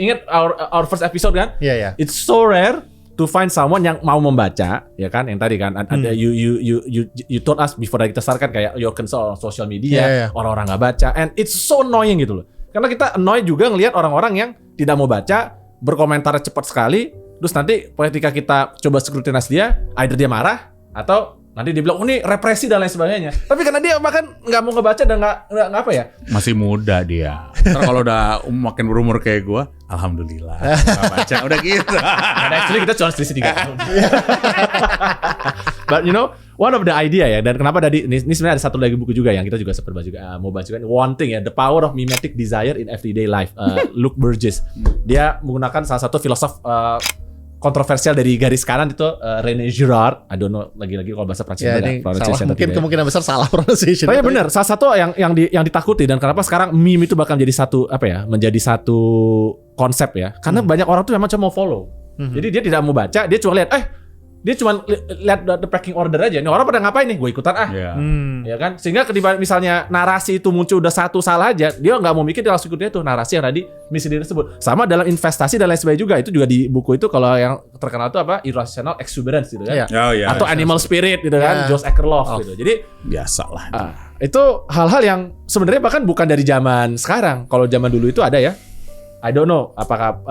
Ingat our first episode kan? It's so rare to find someone yang mau membaca, ya kan? Yang tadi kan ada you told us before kita start kan kayak your concern on social media, orang-orang nggak baca, and it's so annoying gitu loh. Karena kita annoy juga ngelihat orang-orang yang tidak mau baca, berkomentar cepat sekali, terus nanti ketika kita coba scrutinize dia, either dia marah atau Nanti dia bilang, oh ini represi dan lain sebagainya. Tapi karena dia bahkan nggak mau ngebaca dan nggak apa ya? Masih muda dia. Ntar kalau udah makin berumur kayak gue, alhamdulillah nggak baca udah gitu. Karena actually kita cuma selisih 3 tahun. But you know, one of the idea ya, dan kenapa tadi ini sebenarnya ada satu lagi buku juga yang kita juga sempat baca juga, mau baca juga. One Thing ya, The Power of Mimetic Desire in Everyday Life. Luke Burgess. Dia menggunakan salah satu filosof kontroversial dari garis kanan itu René Girard. I don't know lagi-lagi kalau bahasa Prancis Ya, ini salah. Mungkin kemungkinan besar salah pronunciation. Oh ya benar, salah satu yang ditakuti dan kenapa sekarang meme itu bakal menjadi satu menjadi satu konsep ya. Karena banyak orang tuh memang cuma mau follow. Jadi dia tidak mau baca, dia cuma lihat dia cuma lihat the packing order aja. Ini orang pada ngapain nih? Gue ikutan ya kan? Sehingga ketika misalnya narasi itu muncul udah satu salah aja, dia nggak mau mikir, dia langsung ikut itu narasi yang tadi misleading tersebut. Sama dalam investasi dan lain sebagainya juga, itu juga di buku itu kalau yang terkenal itu irrational exuberance gitu kan? Atau animal spirit gitu kan? Josh Akerlof gitu. Jadi biasalah. Itu hal-hal yang sebenarnya bahkan bukan dari zaman sekarang. Kalau zaman dulu itu ada ya. I don't know apakah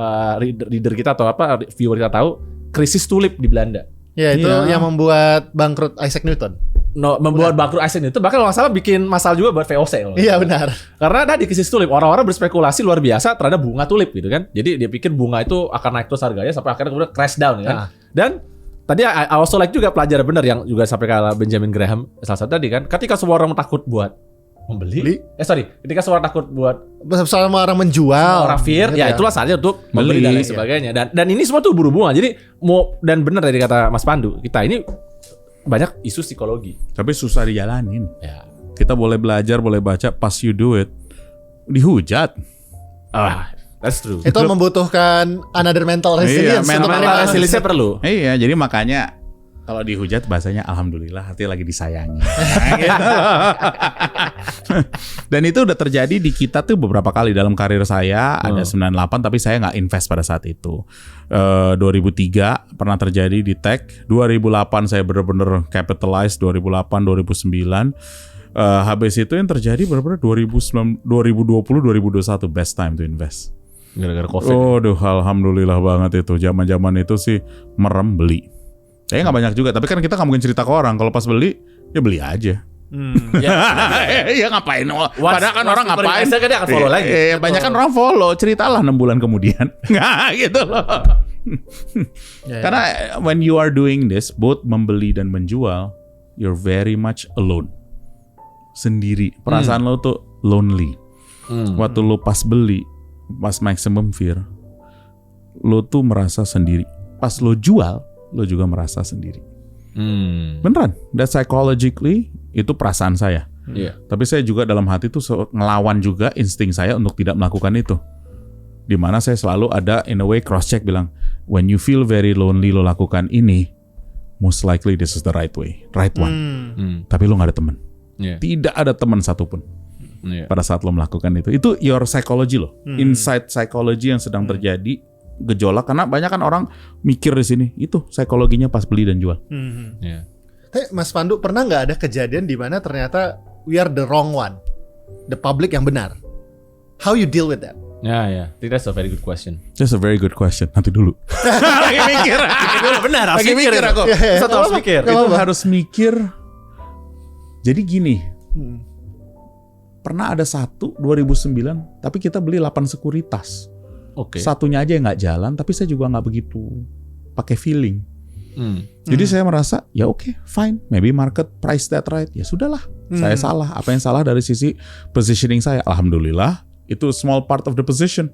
reader kita atau viewer kita tahu krisis tulip di Belanda. Ya itu yang membuat bangkrut Isaac Newton. Membuat bangkrut Isaac Newton, bahkan kalau nggak salah bikin masalah juga buat VOC. Iya benar. Karena tadi krisis tulip, orang-orang berspekulasi luar biasa terhadap bunga tulip gitu kan. Jadi dia pikir bunga itu akan naik terus harganya sampai akhirnya kemudian crash down kan. Dan tadi I also like juga pelajaran benar yang juga sampai ke Benjamin Graham salah satu tadi kan. Ketika semua orang takut buat membeli, ketika semua orang takut buat sama orang menjual, orang fear, ya itulah saatnya untuk membeli dan lain sebagainya. Dan ini semua tuh berhubungan. Jadi dan benar tadi kata Mas Pandu, kita ini banyak isu psikologi. Tapi susah dijalanin. Ya. Kita boleh belajar, boleh baca, pas you do it dihujat. That's true. Itu membutuhkan another mental resilience. Mental resilience perlu. Iya, jadi makanya kalau dihujat bahasanya alhamdulillah, hati lagi disayangi. Gitu. Dan itu udah terjadi di kita tuh beberapa kali dalam karir saya. Ada 98 tapi saya nggak invest pada saat itu. 2003 pernah terjadi di tech. 2008 saya benar-benar capitalize. 2008, 2009. Habis itu yang terjadi benar-benar 2020, 2021 best time to invest. Gara-gara COVID. Aduh, alhamdulillah banget itu. Zaman-zaman itu sih merem beli. Kayaknya nggak banyak juga, tapi kan kita nggak mungkin cerita ke orang. Kalau pas beli, ya beli aja. Ya ngapain? Padahal kan orang ngapain? Kan dia akan follow lagi. Banyak kan orang follow. Ceritalah 6 bulan kemudian. Nggak gitu loh. Karena when you are doing this, both membeli dan menjual, you're very much alone. Sendiri. Perasaan lo tuh lonely. Waktu lo pas beli, pas maximum fear, lo tuh merasa sendiri. Pas lo jual, lo juga merasa sendiri. Beneran. That psychologically itu perasaan saya. Tapi saya juga dalam hati tuh ngelawan juga insting saya untuk tidak melakukan itu. Dimana saya selalu ada in a way cross check bilang, when you feel very lonely lo lakukan ini, most likely this is the right way, right one. Tapi lo nggak ada teman. Tidak ada teman satupun. Pada saat lo melakukan itu your psychology lo, inside psychology yang sedang terjadi. Gejolak karena banyak kan orang mikir di sini itu psikologinya pas beli dan jual. Tapi Mas Pandu pernah nggak ada kejadian di mana ternyata we are the wrong one, the public yang benar? How you deal with that? I think that's a very good question. That's a very good question. Nanti dulu. Lagi mikir. Benar, lagi mikir aku. Harus mikir. Itu harus mikir. Jadi gini. Pernah ada 2009, tapi kita beli 8 sekuritas. Satunya aja yang nggak jalan, tapi saya juga nggak begitu pakai feeling. Jadi saya merasa ya oke, fine, maybe market price that right. Ya sudahlah, saya salah. Apa yang salah dari sisi positioning saya? Alhamdulillah, itu small part of the position.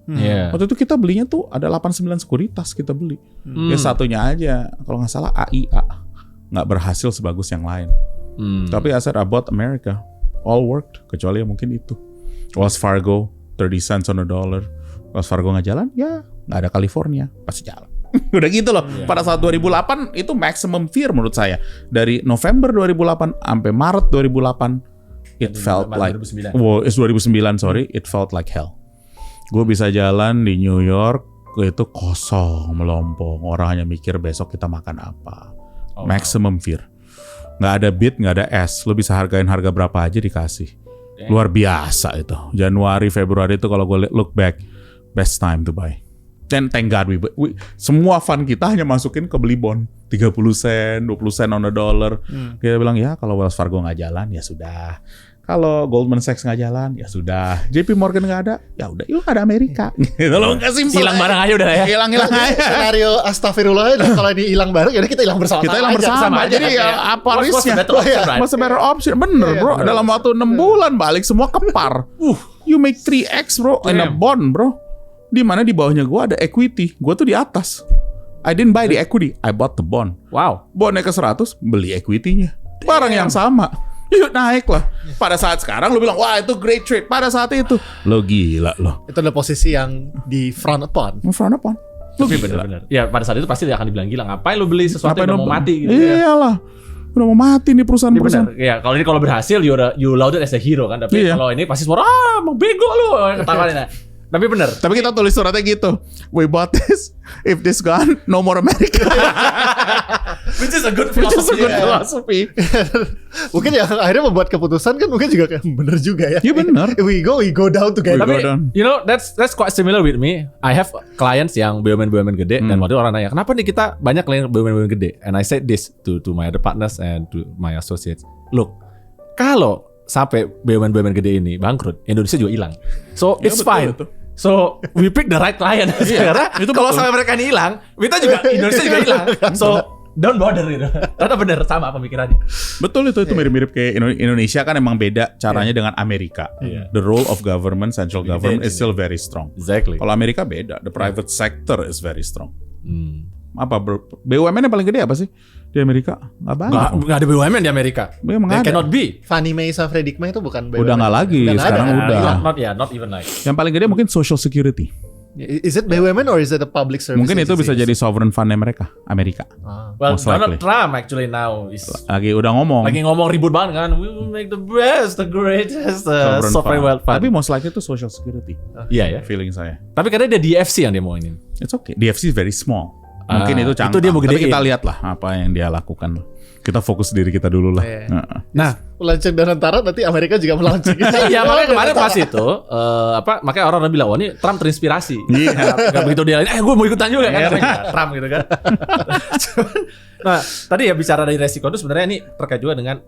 Waktu itu kita belinya tuh ada 8-9 sekuritas kita beli. Ya satunya aja, kalau nggak salah AIA, nggak berhasil sebagus yang lain. Tapi I said I bought America, all worked, kecuali mungkin itu Wells Fargo, 30 cents on a dollar. Wells Fargo nggak jalan, ya nggak ada California, pasti jalan. Udah gitu loh. Pada saat 2008 itu maximum fear menurut saya. Dari November 2008 sampai Maret 2008, it felt like 2009 sorry, it felt like hell. Gue bisa jalan di New York itu kosong, melompong. Orang hanya mikir besok kita makan apa. Maximum fear. Nggak ada bid, nggak ada es. Lo bisa hargain harga berapa aja dikasih. Luar biasa itu. Januari, Februari itu kalau gue look back, best time to buy. Dan thank God semua fund kita hanya masukin ke beli bond 30 sen, 20 sen on the dollar. Kita bilang ya kalau Wells Fargo nggak jalan ya sudah. Kalau Goldman Sachs nggak jalan ya sudah. JP Morgan nggak ada ya udah. Yuk ada Amerika. Gitu loh, nggak simpel. Hilang barang aja udah ya. Hilang aja. Skenario astagfirullah kalau ini hilang bareng ya kita hilang bersama. Kita hilang bersama. Jadi ya apa risknya? What's the better option? Bener bro. bener. Dalam waktu 6 bulan balik semua kepar. You make 3x bro in a bond bro. Di mana di bawahnya gue ada equity, gue tuh di atas. I didn't buy the equity, I bought the bond. Wow. Bondnya ke 100, beli equity-nya. Barang yang sama, yuk naik lah. Pada saat sekarang lu bilang, wah itu great trade. Pada saat itu, lo gila lo. Itu adalah posisi yang di front upon. Front upon. Lo Tapi gila. bener-bener. Ya pada saat itu pasti dia akan dibilang gila. Ngapain lu beli sesuatu Ngapain yang udah lo- mau mati gitu ya. Iyalah, udah mau mati nih Ini perusahaan-perusahaan. benar. Ya, kalau berhasil you lauded as a hero kan. Tapi Iya. kalau ini pasti semua emang bego lu ketawain. Nah. Tapi benar. Tapi kita tulis suratnya gitu. We bought this, if this gone, no more America. Which is a good Which is a good Iya. philosophy. Mungkin yang akhirnya membuat keputusan kan mungkin juga kayak bener juga ya. Iya bener. We go down together. We Tapi go down. you know that's quite similar with me. I have clients yang BUMN gede dan waktu itu orang nanya, "Kenapa nih kita banyak klien BUMN gede?" And I said this to my other partners and to my associates. Look, kalau sampai BUMN gede ini bangkrut, Indonesia juga hilang. So Ya, it's betul, fine. betul. So we pick the right client. Karena itu kalau betul. sampai mereka ini hilang, kita juga Indonesia juga hilang. So don't bother gitu. Karena bener sama pemikirannya. Betul itu mirip-mirip kayak Indonesia kan emang beda caranya dengan Amerika. Iya. The role of government, central government is still very strong. Exactly. Kalau Amerika beda, the private sector is very strong. Hmm. Apa BUMN yang paling gede apa sih di Amerika? Nggak banyak. Nggak ada BUMN di Amerika. Emang There ada. cannot be. Fannie Mae sama Freddie Mac itu bukan Udah nggak lagi, Udah nggak sekarang ada. udah. Not even like. Yang paling gede mungkin Social Security. Is it BUMN or is it a public service? Mungkin itu bisa jadi sovereign fundnya mereka, Amerika. Ah. Well, Most Donald likely. Trump actually now is Lagi udah ngomong. lagi ngomong ribut banget kan. We will make the best, the greatest sovereign wealth fund. Tapi most likely itu Social Security. Iya ya. Feeling saya. Tapi katanya dia DFC yang dia mau ini. It's okay. DFC is very small. Mungkin itu itu canggih. dia mau Tapi gedein. kita lihat lah apa yang dia lakukan. Kita fokus diri kita dulu lah. Iya. Heeh. Nah, Melanceng dan antara nanti Amerika juga melanceng. ya makanya kemarin pas itu makanya orang bilang wah ini Trump terinspirasi. Iya. Gak begitu dia gue mau ikutan juga kan katanya, Trump gitu kan. Nah, tadi ya bicara dari resiko itu sebenarnya ini terkait juga dengan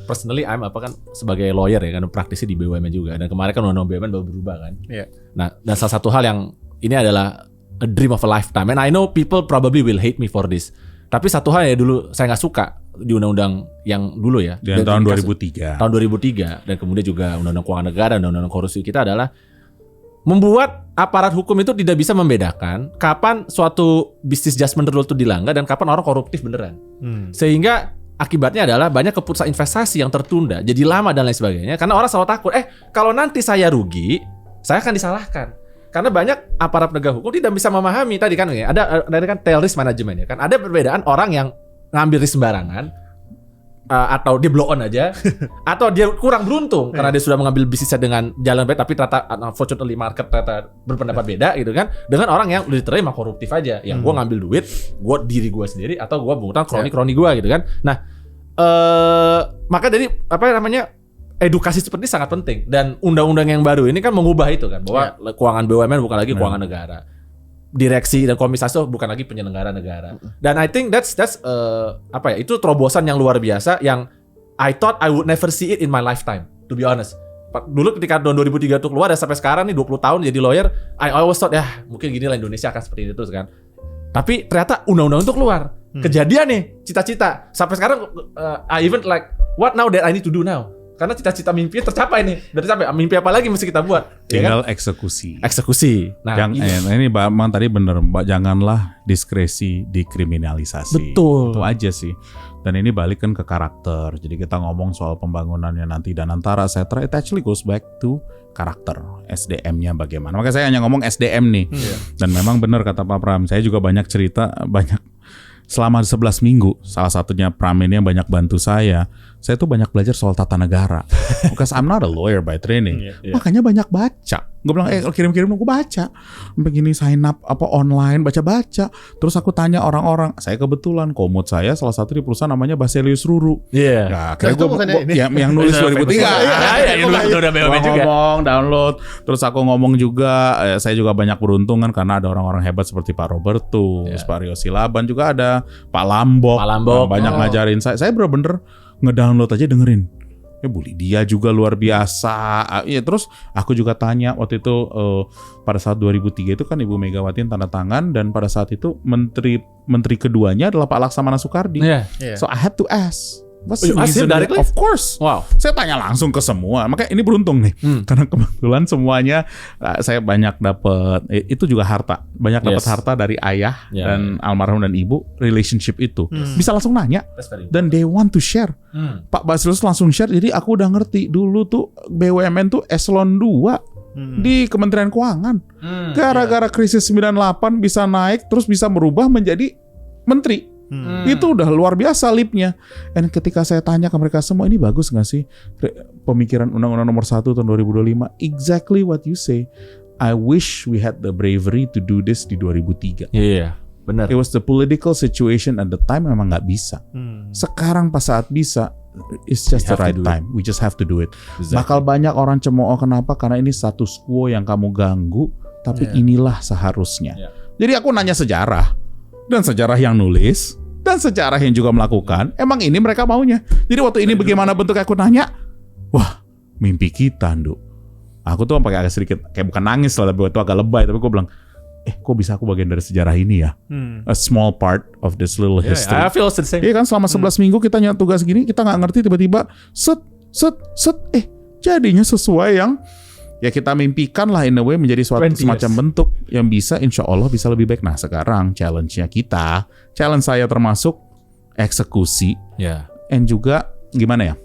personally I'm sebagai lawyer ya kan praktisi di BUMN juga dan kemarin kan undang-undang BUMN baru berubah kan. Iya. Nah, dan salah satu hal yang ini adalah a dream of a lifetime and I know people probably will hate me for this. Tapi satu hal ya dulu saya nggak suka di undang-undang yang dulu ya. Di Dan tahun di kasus- 2003. Tahun 2003 dan kemudian juga undang-undang keuangan negara dan undang-undang korupsi kita adalah membuat aparat hukum itu tidak bisa membedakan kapan suatu business judgment rule itu dilanggar dan kapan orang koruptif beneran. Sehingga akibatnya adalah banyak keputusan investasi yang tertunda, jadi lama dan lain sebagainya karena orang selalu takut, kalau nanti saya rugi, saya akan disalahkan. Karena banyak aparat penegak hukum tidak bisa memahami tadi kan ya, ada kan tail risk management ya kan. Ada perbedaan orang yang ngambil risk sembarangan atau dia blow on aja atau dia kurang beruntung karena dia sudah mengambil bisnisnya dengan jalan baik tapi ternyata unfortunately market ternyata berpendapat beda gitu kan dengan orang yang literally mah koruptif aja yang gua ngambil duit diri gua sendiri atau gua mengutang kroni gua gitu kan. Nah maka dari edukasi seperti ini sangat penting dan undang-undang yang baru ini kan mengubah itu kan bahwa keuangan BUMN bukan lagi keuangan negara. Direksi dan komisaris itu bukan lagi penyelenggara negara. Dan I think that's itu terobosan yang luar biasa yang I thought I would never see it in my lifetime to be honest. Dulu ketika tahun 2003 itu keluar dan sampai sekarang nih 20 tahun jadi lawyer, I always thought mungkin gini lah Indonesia akan seperti itu terus kan. Tapi ternyata undang-undang itu keluar. Kejadian nih, cita-cita. Sampai sekarang I even like what now that I need to do now? Karena cita-cita mimpi tercapai nih. Berarti sampai mimpi apa lagi mesti kita buat? Tinggal ya kan? eksekusi. Nah, ini Bang tadi bener, Mbak, janganlah diskresi dikriminalisasi. Betul. Itu aja sih. Dan ini balik kan ke karakter. Jadi kita ngomong soal pembangunannya nanti dan antara etc. It actually goes back to karakter, SDM-nya bagaimana. Makanya saya hanya ngomong SDM nih. Dan memang benar kata Pak Pram. Saya juga banyak cerita, selama 11 minggu. Salah satunya Pram ini yang banyak bantu saya. saya tuh banyak belajar soal tata negara. Because I'm not a lawyer by training. Iya. Makanya banyak baca. Gue bilang, kirim-kirim gue baca. Begini sign up online, baca-baca. Terus aku tanya orang-orang. Saya kebetulan komod saya salah satu di perusahaan namanya Baselius Ruru. Iya. Nah, akhirnya itu bukannya ini? yang nulis 2003. Iya, itu udah BUMN juga. Ngomong, download. Terus aku ngomong juga, saya juga banyak beruntung kan karena ada orang-orang hebat seperti Pak Robertus, Pak Rio Silaban, juga ada Pak Lambok. yang banyak ngajarin saya. Saya bener-bener ngedownload aja dengerin. Ya Bu Lydia juga luar biasa. Ya terus aku juga tanya waktu itu pada saat 2003 itu kan Ibu Megawati tanda tangan, dan pada saat itu menteri keduanya adalah Pak Laksamana Soekardi. Iya. So I had to ask. What's the You asked him reason? directly? Of course. Wow. Saya tanya langsung ke semua. Makanya ini beruntung nih. Karena kebetulan semuanya saya banyak dapat itu juga harta. Banyak dapat harta dari ayah dan almarhum dan ibu, relationship itu. Bisa langsung nanya dan they want to share. Pak Basilius langsung share. Jadi aku udah ngerti dulu tuh BUMN tuh eselon 2 di Kementerian Keuangan. Gara-gara krisis 98 bisa naik terus bisa merubah menjadi menteri. Itu udah luar biasa leapnya. Dan ketika saya tanya ke mereka semua, ini bagus gak sih pemikiran Undang-Undang Nomor 1 tahun 2025? Exactly what you say. I wish we had the bravery to do this di 2003. Iya, benar. It was the political situation at the time, memang gak bisa. Sekarang pas saat bisa, it's just the right time. We just have to do it. Bakal banyak orang cemooh, kenapa? Karena ini status quo yang kamu ganggu, tapi inilah seharusnya. Jadi aku nanya sejarah, dan sejarah yang nulis, dan sejarah yang juga melakukan. Emang ini mereka maunya. Jadi waktu ini bagaimana bentuk aku nanya, wah mimpi kita, Nduk. Aku tuh pakai agak sedikit, kayak bukan nangis lah, tapi itu agak lebay. Tapi gue bilang, kok bisa aku bagian dari sejarah ini ya? A small part of this little history. I feel the same. Iya kan, selama 11 minggu kita nyat tugas gini, kita gak ngerti, tiba-tiba set, jadinya sesuai yang ya kita mimpikan lah, in a way menjadi suatu semacam bentuk yang bisa, insya Allah bisa lebih baik. Nah sekarang challenge saya termasuk eksekusi, and juga gimana ya,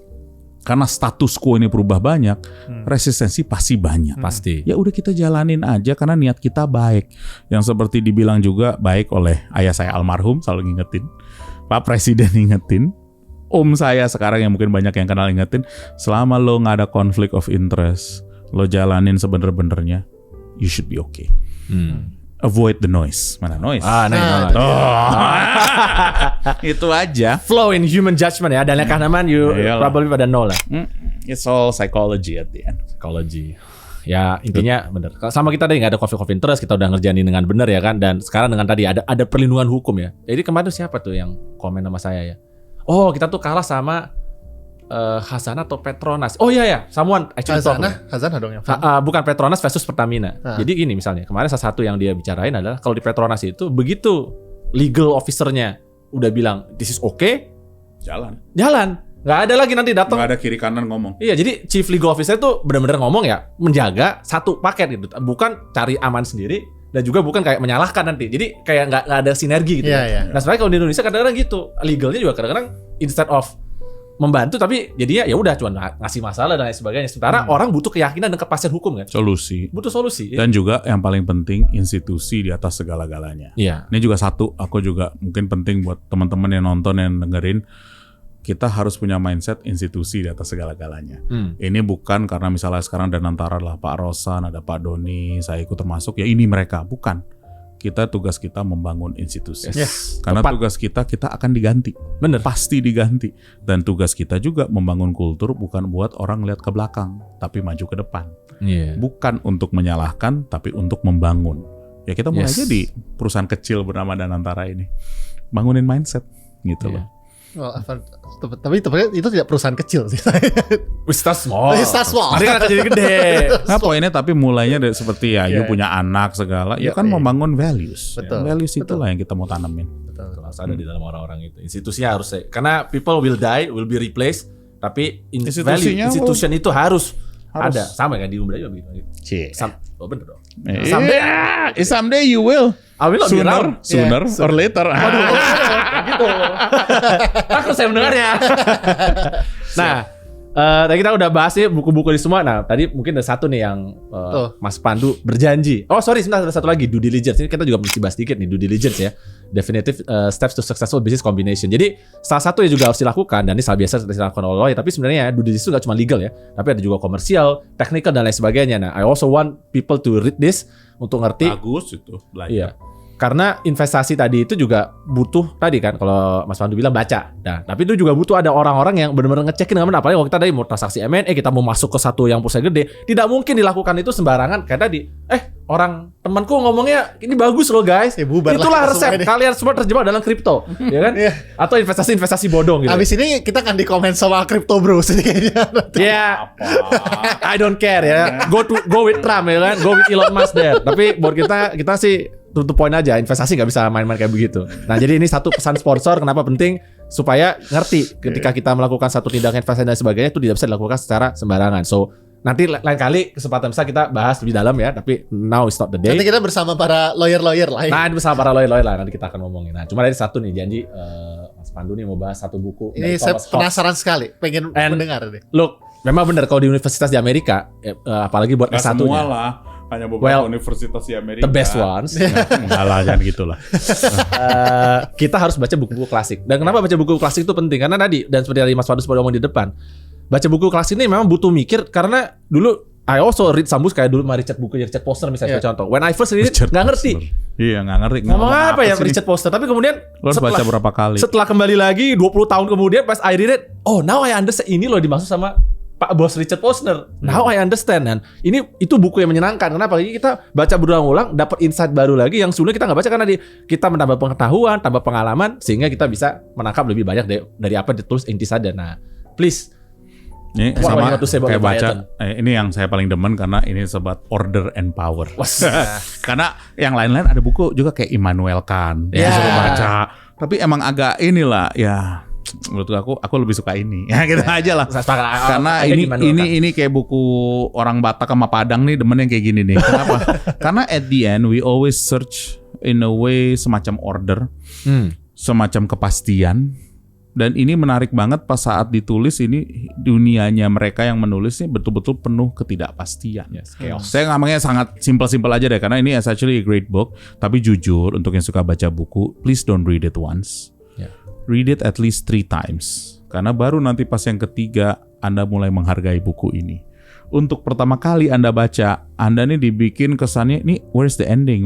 karena status quo ini berubah banyak, resistensi pasti banyak. Pasti. Ya udah kita jalanin aja karena niat kita baik. Yang seperti dibilang juga baik oleh ayah saya almarhum, selalu ngingetin, Pak Presiden ngingetin, Om saya sekarang yang mungkin banyak yang kenal ingetin, selama lo gak ada conflict of interest, lo jalanin sebener-benernya, you should be okay. Avoid the noise. Mana noise? Itu aja. Flow in human judgment ya. Dan Kahneman you probably pada nol lah. It's all psychology at the end. Psychology. Ya intinya bener. Sama kita tadi nggak ada conflict of interest, kita udah ngerjain dengan benar ya kan. Dan sekarang dengan tadi ada perlindungan hukum ya. Jadi kemarin siapa tuh yang komen sama saya ya? Oh kita tuh kalah sama Khazanah atau Petronas. Oh iya, someone actually Khazanah dong yang bukan Petronas versus Pertamina. Jadi gini misalnya, kemarin salah satu yang dia bicarain adalah kalau di Petronas itu begitu legal officernya udah bilang this is okay, jalan. Nggak ada lagi nanti datang. Nggak ada kiri kanan ngomong. Iya, jadi chief legal officer itu benar-benar ngomong ya, menjaga satu paket gitu, bukan cari aman sendiri dan juga bukan kayak menyalahkan nanti. Jadi kayak nggak ada sinergi gitu. Nah sebenarnya kalau di Indonesia kadang-kadang gitu, legalnya juga kadang-kadang instead of membantu tapi jadinya ya udah cuma ngasih masalah dan lain sebagainya. Sementara orang butuh keyakinan dan kepastian hukum kan. Butuh solusi. Ya. Dan juga yang paling penting institusi di atas segala-galanya. Iya. Ini juga satu, aku juga mungkin penting buat teman-teman yang nonton yang dengerin, kita harus punya mindset institusi di atas segala-galanya. Ini bukan karena misalnya sekarang dan antara adalah Pak Rosan, ada Pak Doni, saya ikut termasuk, ya ini mereka, bukan. Tugas kita membangun institusi. Karena tugas kita akan diganti. Bener. Pasti diganti. Dan tugas kita juga membangun kultur bukan buat orang lihat ke belakang, tapi maju ke depan. Bukan untuk menyalahkan, tapi untuk membangun. Ya kita mulai aja di perusahaan kecil bernama Danantara ini. Bangunin mindset gitu loh. Tapi itu tidak perusahaan kecil sih. We start small. Nanti kan akan jadi gede. Nah poinnya tapi mulainya dari seperti you punya anak segala, you kan membangun values. Betul. Values itulah yang kita mau tanamin. Betul. Harus ada di dalam orang-orang itu. Institusinya harus, karena people will die, will be replaced, tapi institution itu harus ada. Sama kan di Umbra juga begitu. Oh bener dong. Someday you will. I will sooner or later. Gitu. Takut saya mendengarnya. Nah, Tadi kita udah bahas nih buku-buku di semua. Nah, tadi mungkin ada satu nih yang Mas Pandu berjanji. Oh, sorry, sebentar, ada satu lagi, due diligence. Ini kita juga mesti bahas dikit nih, due diligence ya. Definitive steps to successful business combination. Jadi, salah satu yang juga harus dilakukan, dan ini salah biasa dilakukan oleh lawyer, tapi sebenarnya due diligence itu gak cuma legal ya, tapi ada juga komersial, technical, dan lain sebagainya. Nah, I also want people to read this untuk ngerti. Bagus itu belajar. Iya. Karena investasi tadi itu juga butuh tadi kan kalau Mas Pandu bilang baca. Nah, tapi itu juga butuh ada orang-orang yang benar-benar ngecekin dengan apalagi kalau kita tadi mau transaksi M&A, kita mau masuk ke satu yang perusahaan gede, tidak mungkin dilakukan itu sembarangan. Kayak tadi, orang temanku ngomongnya ini bagus loh guys. Itulah resep kalian semua terjebak dalam kripto, ya kan? Atau investasi bodong gitu. Abis ini kita akan di-komen sama Crypto Bros ini kayaknya. Ya, I don't care ya. Go with Trump ya kan, go with Elon Musk there. Tapi buat kita sih to point aja, investasi nggak bisa main-main kayak begitu. Nah, jadi ini satu pesan sponsor kenapa penting supaya ngerti ketika kita melakukan satu tindakan investasi dan sebagainya itu tidak bisa dilakukan secara sembarangan. So nanti lain kali kesempatan bisa kita bahas lebih dalam ya, tapi now is not the day. Nanti kita bersama para lawyer lain. Nah, bersama para lawyer lah nanti kita akan ngomongin. Nah, cuma ada satu nih janji Mas Pandu nih mau bahas satu buku. Ini saya penasaran sekali, pengen mendengar nih. Look, memang benar kalau di universitas di Amerika, apalagi buat S1-nya. Semua lah. Hanya beberapa universitas di Amerika. The best ones. Enggak jangan gitulah. Kita harus baca buku-buku klasik. Dan kenapa baca buku klasik itu penting? Karena tadi, dan seperti tadi Mas Pandu sempat ngomong di depan, baca buku klasik ini memang butuh mikir. Karena dulu I also read some books kayak dulu Richard Foster misalnya contoh. When I first read it, nggak ngerti. Iya, nggak ngerti. Ngomong apa ya Richard Foster? Tapi kemudian baca berapa kali? Setelah kembali lagi 20 tahun kemudian pas I read it, oh now I understand, ini loh dimaksud sama Pak Bos Richard Foster. Now I understand. Dan itu buku yang menyenangkan. Kenapa? Lagi kita baca berulang-ulang, dapat insight baru lagi yang sebelumnya kita nggak baca karena kita menambah pengetahuan, tambah pengalaman, sehingga kita bisa menangkap lebih banyak dari apa ditulis inti saja. Nah, please. Ini sama kayak baca. Ini yang saya paling demen karena ini sobat order and power. Karena yang lain-lain ada buku juga kayak Immanuel Kant yang disuruh baca. Tapi emang agak inilah ya. Menurut aku lebih suka ini ya gitu aja lah karena ini kayak buku orang Batak sama Padang nih demen yang kayak gini nih. Kenapa? Karena at the end we always search in a way semacam order, semacam kepastian. Dan ini menarik banget pas saat ditulis ini dunianya mereka yang menulis ini betul-betul penuh ketidakpastian. Saya ngomongnya sangat simple aja deh karena ini is actually a great book. Tapi jujur untuk yang suka baca buku, please don't read it once. Read it at least 3 times. Karena baru nanti pas yang ketiga Anda mulai menghargai buku ini. Untuk pertama kali Anda baca, Anda nih dibikin kesannya, nih where's the ending?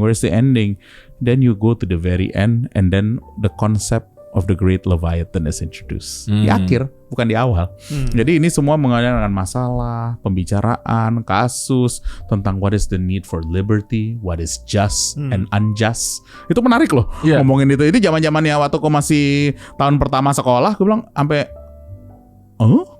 Then you go to the very end and then the concept of the Great Leviathan is introduced. Di akhir, bukan di awal. Jadi ini semua mengenai masalah, pembicaraan, kasus, tentang what is the need for liberty, what is just and unjust. Itu menarik loh ngomongin itu. Itu zaman-zamannya waktu aku masih tahun pertama sekolah, aku bilang sampai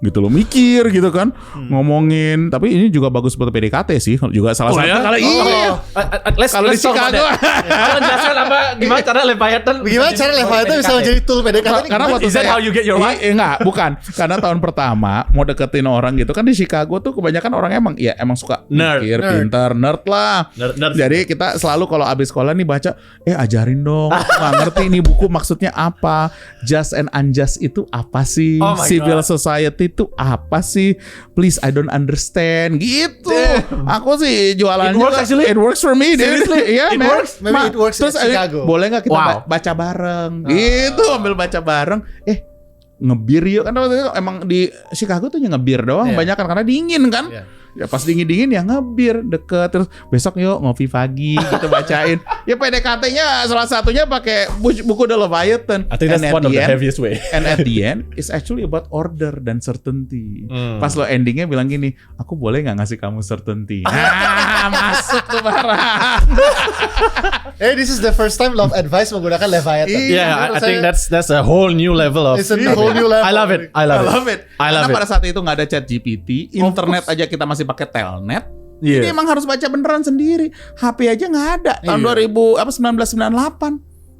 gitu loh, mikir gitu kan, ngomongin. Tapi ini juga bagus buat PDKT sih, juga salah satu. Kalau di Chicago, kalau jelaskan apa gimana cara Leviathan? Gimana cara Leviathan bisa menjadi tool PDKT? Karena waktu how you get your wife? Enggak, bukan. Karena tahun pertama mau deketin orang gitu kan di Chicago tuh kebanyakan orang emang suka mikir, pintar, nerd lah. Jadi kita selalu kalau abis sekolah nih baca, ajarin dong, nggak ngerti ini buku maksudnya apa, just and unjust itu apa sih, civil society itu apa sih? Please, I don't understand. Gitu. Aku sih jualan juga. It works for me. Seriously, yeah, it works. Maybe it works in Chicago. Boleh nggak kita baca bareng? Gitu, ambil baca bareng. Ngebir yuk kan emang di Chicago tuh ngebir doang banyak kan karena dingin kan. Ya pas dingin ya ngebir deket, terus besok yuk ngopi pagi gitu bacain. Ya PDKT-nya salah satunya pakai buku The Leviathan. I think that's one of the heaviest way. And at the end it's actually about order dan certainty. Pas lo endingnya bilang gini, aku boleh nggak ngasih kamu certainty? Masuk tuh barang. This is the first time love advice menggunakan Leviathan. I think that's a whole new level of. It's a whole new level. I love it. Karena pada saat itu nggak ada ChatGPT, internet aja kita masih pakai telnet. Ini emang harus baca beneran sendiri. HP aja nggak ada. Tahun 1998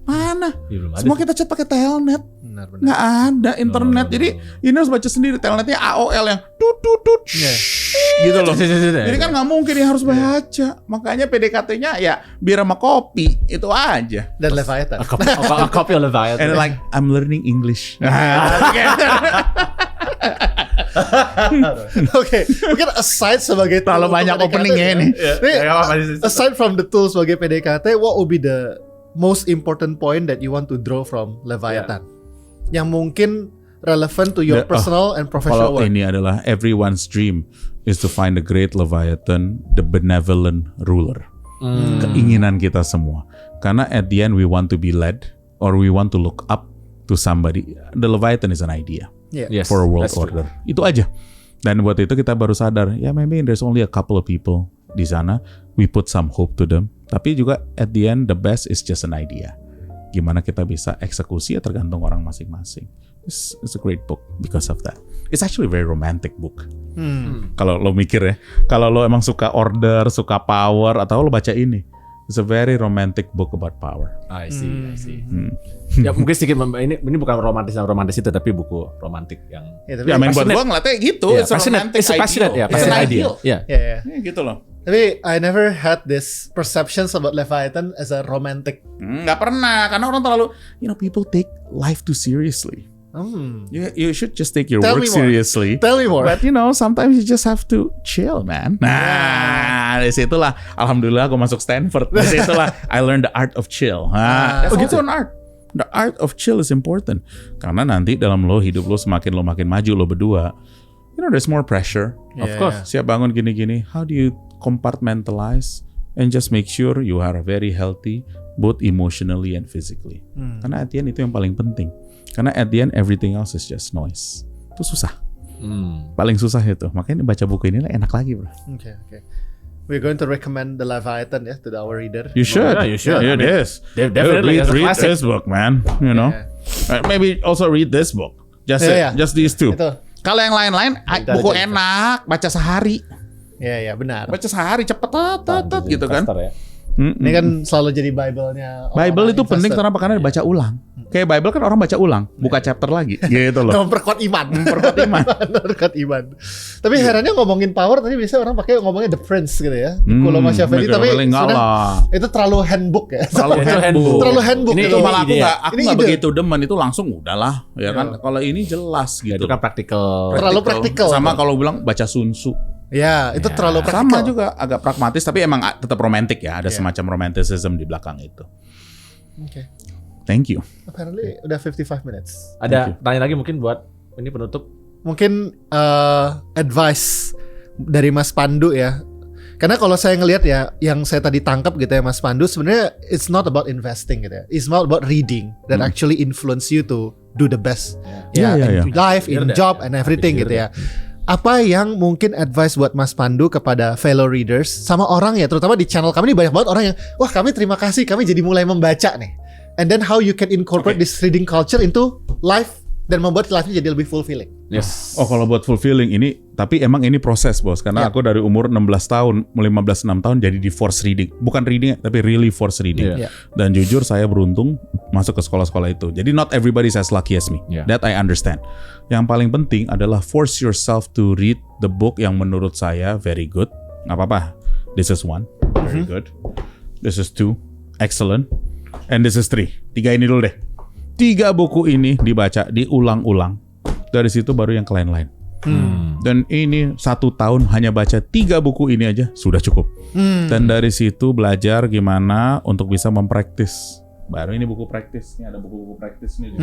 mana? Semua kita chat pakai telnet. Nggak ada internet. Jadi ini harus baca sendiri. Telnetnya AOL yang tut gitu loh. Jadi kan nggak mungkin ya harus baca. Makanya PDKT-nya ya bir sama kopi itu aja. Dan Leviathan. A copy of Leviathan. And like I'm learning English. Oke, mungkin aside sebagai Terlalu tool banyak untuk openingnya PDKT, ini. Nih, Ya, nggak apa-apa sih. aside from the tools sebagai PDKT, what would be the most important point that you want to draw from Leviathan? Yang mungkin relevant to your personal and professional Kalau work. ini adalah everyone's dream is to find the great Leviathan, the benevolent ruler. Keinginan kita semua. Karena at the end we want to be led or we want to look up to somebody. The Leviathan is an idea Yeah. Yes, for a world that's true. order. Itu aja. Dan buat itu kita baru sadar, ya maybe there's only a couple of people di sana. We put some hope to them. Tapi juga at the end the best is just an idea. Gimana kita bisa eksekusi ya tergantung orang masing-masing. It's a great book because of that. It's actually a very romantic book. Kalau lo mikir ya, kalau lo emang suka order, suka power, atau lo baca ini, it's a very romantic book about power. I see. Ya mungkin sedikit ini bukan romantis itu tapi buku romantik yang Ya, tapi Ya main buat passionate. gua ngeliatnya gitu, Yeah, it's a romantic it's a passionate, ideal. ya, It's an passionate ideal. idea. Yeah. ya. Ya, gitu loh. Tapi I never had this perceptions about Leviathan as a romantic. Nggak pernah, karena orang terlalu, people take life too seriously. Hmm. You should just take your Tell work me more. seriously. Tell me more. But sometimes you just have to chill, man. Nah, dari situlah, alhamdulillah aku masuk Stanford. Dari situlah I learned the art of chill. That's also an art. The art of chill is important. Karena nanti dalam hidup lo semakin lo makin maju lo berdua, there's more pressure. Yeah, Of course. Siap bangun gini-gini, how do you compartmentalize and just make sure you are very healthy both emotionally and physically. Karena at the end itu yang paling penting. Karena at the end everything else is just noise. Itu susah. Paling susah itu. Makanya baca buku ini enak lagi, bro. Okay. We're going to recommend the Leviathan to our reader. You should. yeah, you should. Yeah, I it mean, is. definitely, it's a read classic. this book, man. Maybe also read this book. Just these two. Itu. Kalau yang lain-lain, buku enak, baca sehari. Ya, benar. Baca sehari cepet gitu kan. Investor ya. Ini kan selalu jadi Bible-nya. Bible itu investor. penting kenapa? Karena dibaca ulang. Kayak Bible kan orang baca ulang, buka chapter lagi, gitu loh. Memperkuat iman. Memperkuat iman. Memperkuat iman. Tapi herannya ngomongin power tadi biasanya orang pakai ngomongnya The Prince gitu ya. Niccolo Machiavelli, tapi enggak sebenarnya lah. itu terlalu handbook ya. Terlalu Itu handbook. handbook. Terlalu handbook. Ini Itu malah aku ide. nggak Ini nggak ide. begitu demen, itu langsung udahlah, ya kan. Kalau ini jelas Ya, gitu. itu kan praktikal. Terlalu praktikal. Sama kalau bilang baca Sun Tzu. Ya, itu terlalu praktikal. Sama juga agak pragmatis, tapi emang tetap romantis ya. Ada semacam romanticism di belakang itu. Oke. Thank you. Apparently udah 55 minutes. Ada tanya lagi mungkin buat ini penutup. Mungkin advice dari Mas Pandu ya. Karena kalau saya ngelihat ya, yang saya tadi tangkap gitu ya Mas Pandu, sebenarnya it's not about investing gitu ya. It's not about reading that actually influence you to do the best. Yeah, yeah, in life, in Pikir job, dah. and everything Pikir gitu ya. Apa yang mungkin advice buat Mas Pandu kepada fellow readers sama orang ya, terutama di channel kami ini banyak banget orang yang, wah kami terima kasih, kami jadi mulai membaca nih. And then how you can incorporate this reading culture into life dan membuat life-nya jadi lebih fulfilling. Yes. Oh, kalau buat fulfilling ini, tapi emang ini proses, Bos. Karena aku dari umur 16 tahun, 15-6 tahun jadi di force reading. Bukan reading, tapi really force reading. Yeah. Dan jujur saya beruntung masuk ke sekolah-sekolah itu. Jadi not everybody is as lucky as me. Yeah. That I understand. Yang paling penting adalah force yourself to read the book yang menurut saya very good. Nggak apa-apa. This is 1, very good. This is 2, excellent. And this is 3. 3 ini dulu deh. 3 buku ini dibaca, diulang-ulang. Dari situ baru yang lain-lain. Dan ini 1 tahun hanya baca 3 buku ini aja sudah cukup. Dan dari situ belajar gimana untuk bisa mempraktis. Baru ini buku praktis. Ini ada buku-buku praktis nih.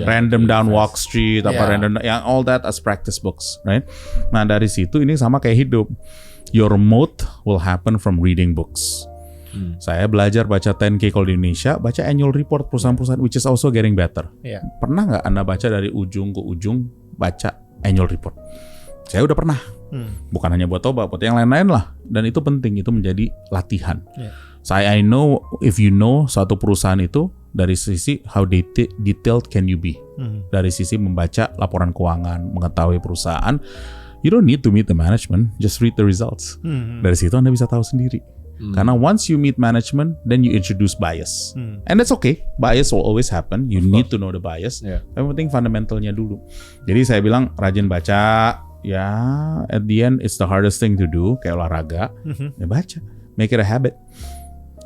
Random Down Walk Street, apa Yeah. random, yang all that as practice books, right? Nah dari situ ini sama kayak hidup. Your moat will happen from reading books. Saya belajar baca 10K kalau di Indonesia, baca annual report perusahaan-perusahaan, which is also getting better. Iya. Pernah nggak Anda baca dari ujung ke ujung baca annual report? Saya udah pernah. Bukan hanya buat Toba, buat yang lain-lain lah. Dan itu penting, itu menjadi latihan. I know if you know suatu perusahaan itu dari sisi how detailed can you be. Dari sisi membaca laporan keuangan, mengetahui perusahaan. You don't need to meet the management, just read the results. Dari situ Anda bisa tahu sendiri. Karena once you meet management, then you introduce bias. And that's okay. Bias will always happen. You need to know the bias. Yeah. Yang penting fundamentalnya dulu. Jadi saya bilang rajin baca. Ya, at the end it's the hardest thing to do. Kayak olahraga. Ya baca. Make it a habit.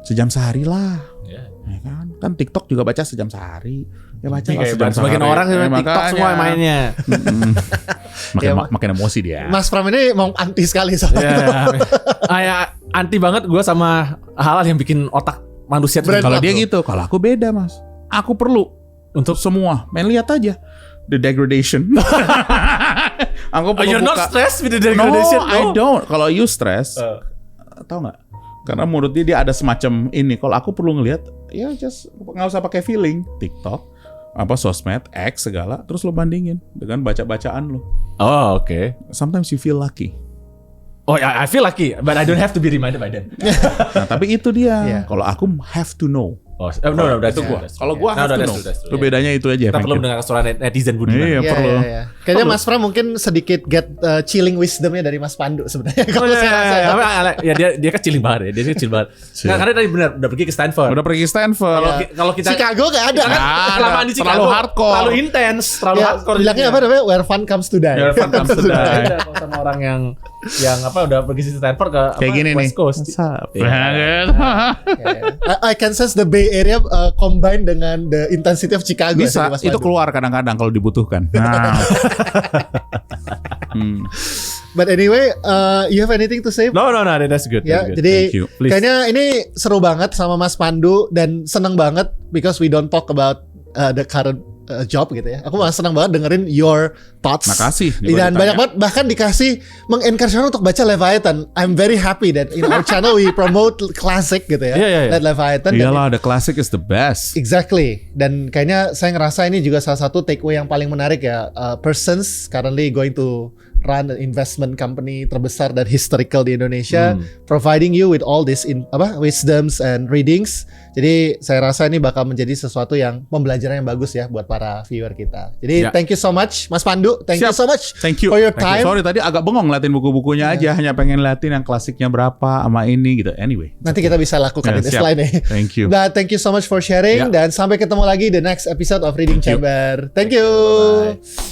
Sejam sehari lah. Yeah. Ya kan? Kan TikTok juga baca sejam sehari. Ya baca lah Kayak sejam sebagian sehari. orang Ya, TikTok makanya. semua mainnya. Makin, Ya, makin emosi dia. Mas Pram ini mau anti sekali soal itu. Ya, anti banget gue sama hal yang bikin otak manusia tuh. Brand Kalau up dia tuh. gitu, kalau aku beda mas. Aku perlu untuk semua. Main lihat aja the degradation. Aku perlu You're not buka. stressed with the degradation? No, I don't. Kalau you stress, tahu nggak? Karena menurut dia ada semacam ini. Kalau aku perlu ngelihat, ya just nggak usah pakai feeling. TikTok, apa sosmed, X segala, terus lo bandingin dengan baca-bacaan lo. Oh, oke. Sometimes you feel lucky. Oh, I feel lucky, but I don't have to be reminded by them. Nah, tapi itu dia. Iya. Kalau aku have to know. Oh, no, that's Itu true. gua. Kalau gua No, have to that's know. true, that's true. Itu bedanya itu aja. Kita Frank. perlu mendengar suara netizen budiman. Iya, perlu. Iya. Kayaknya Mas Pram mungkin sedikit get chilling wisdomnya dari Mas Pandu sebenarnya. Oh, Kalau saya rasa ya. ya dia kecil banget ya. Dia kecil banget. Nah, karena tadi benar udah pergi ke Stanford. Udah pergi Stanford. Kalau kita Chicago gak ada kan? kelamaan di Chicago, terlalu hardcore. terlalu intens, terlalu Ya, hardcore. bilangnya apa namanya? Where fun comes to die. Ya, fun comes to die. Kalau sama orang yang apa udah pergi ke Stanford ke Kayak gini nih. West Coast. Iya. I can sense the Bay Area combined dengan the intensity of Chicago. Bisa, Mas itu Pandu. keluar kadang-kadang kalau dibutuhkan. Nah. But anyway, you have anything to say? No, that's good. Ya, that's good. jadi Thank you. Please. kayaknya ini seru banget sama Mas Pandu dan seneng banget because we don't talk about the current job gitu ya. Aku malah senang banget dengerin your thoughts. Makasih. Dan banyak banget bahkan dikasih mengencourage orang untuk baca Leviathan. I'm very happy that in our channel we promote classic gitu ya. Iya. That Leviathan. Dan Iyalah, the classic is the best. exactly. Dan kayaknya saya ngerasa ini juga salah satu takeaway yang paling menarik ya. Persons currently going to run an investment company terbesar dan historical di Indonesia, providing you with all this wisdoms and readings. Jadi saya rasa ini bakal menjadi sesuatu yang pembelajaran yang bagus ya buat para viewer kita. Jadi Ya. thank you so much Mas Pandu, thank you Siap. so much Thank you. for your Thank time. you. Sorry tadi agak bengong ngeliatin buku-bukunya aja, hanya pengen liatin yang klasiknya berapa sama ini gitu. Anyway. Nanti kita bisa lakukan Ya, ini siap. selain ini. Thank you. Nah, thank you so much for sharing Ya. dan sampai ketemu lagi the next episode of Reading Thank you. Chamber. Thank you. Bye.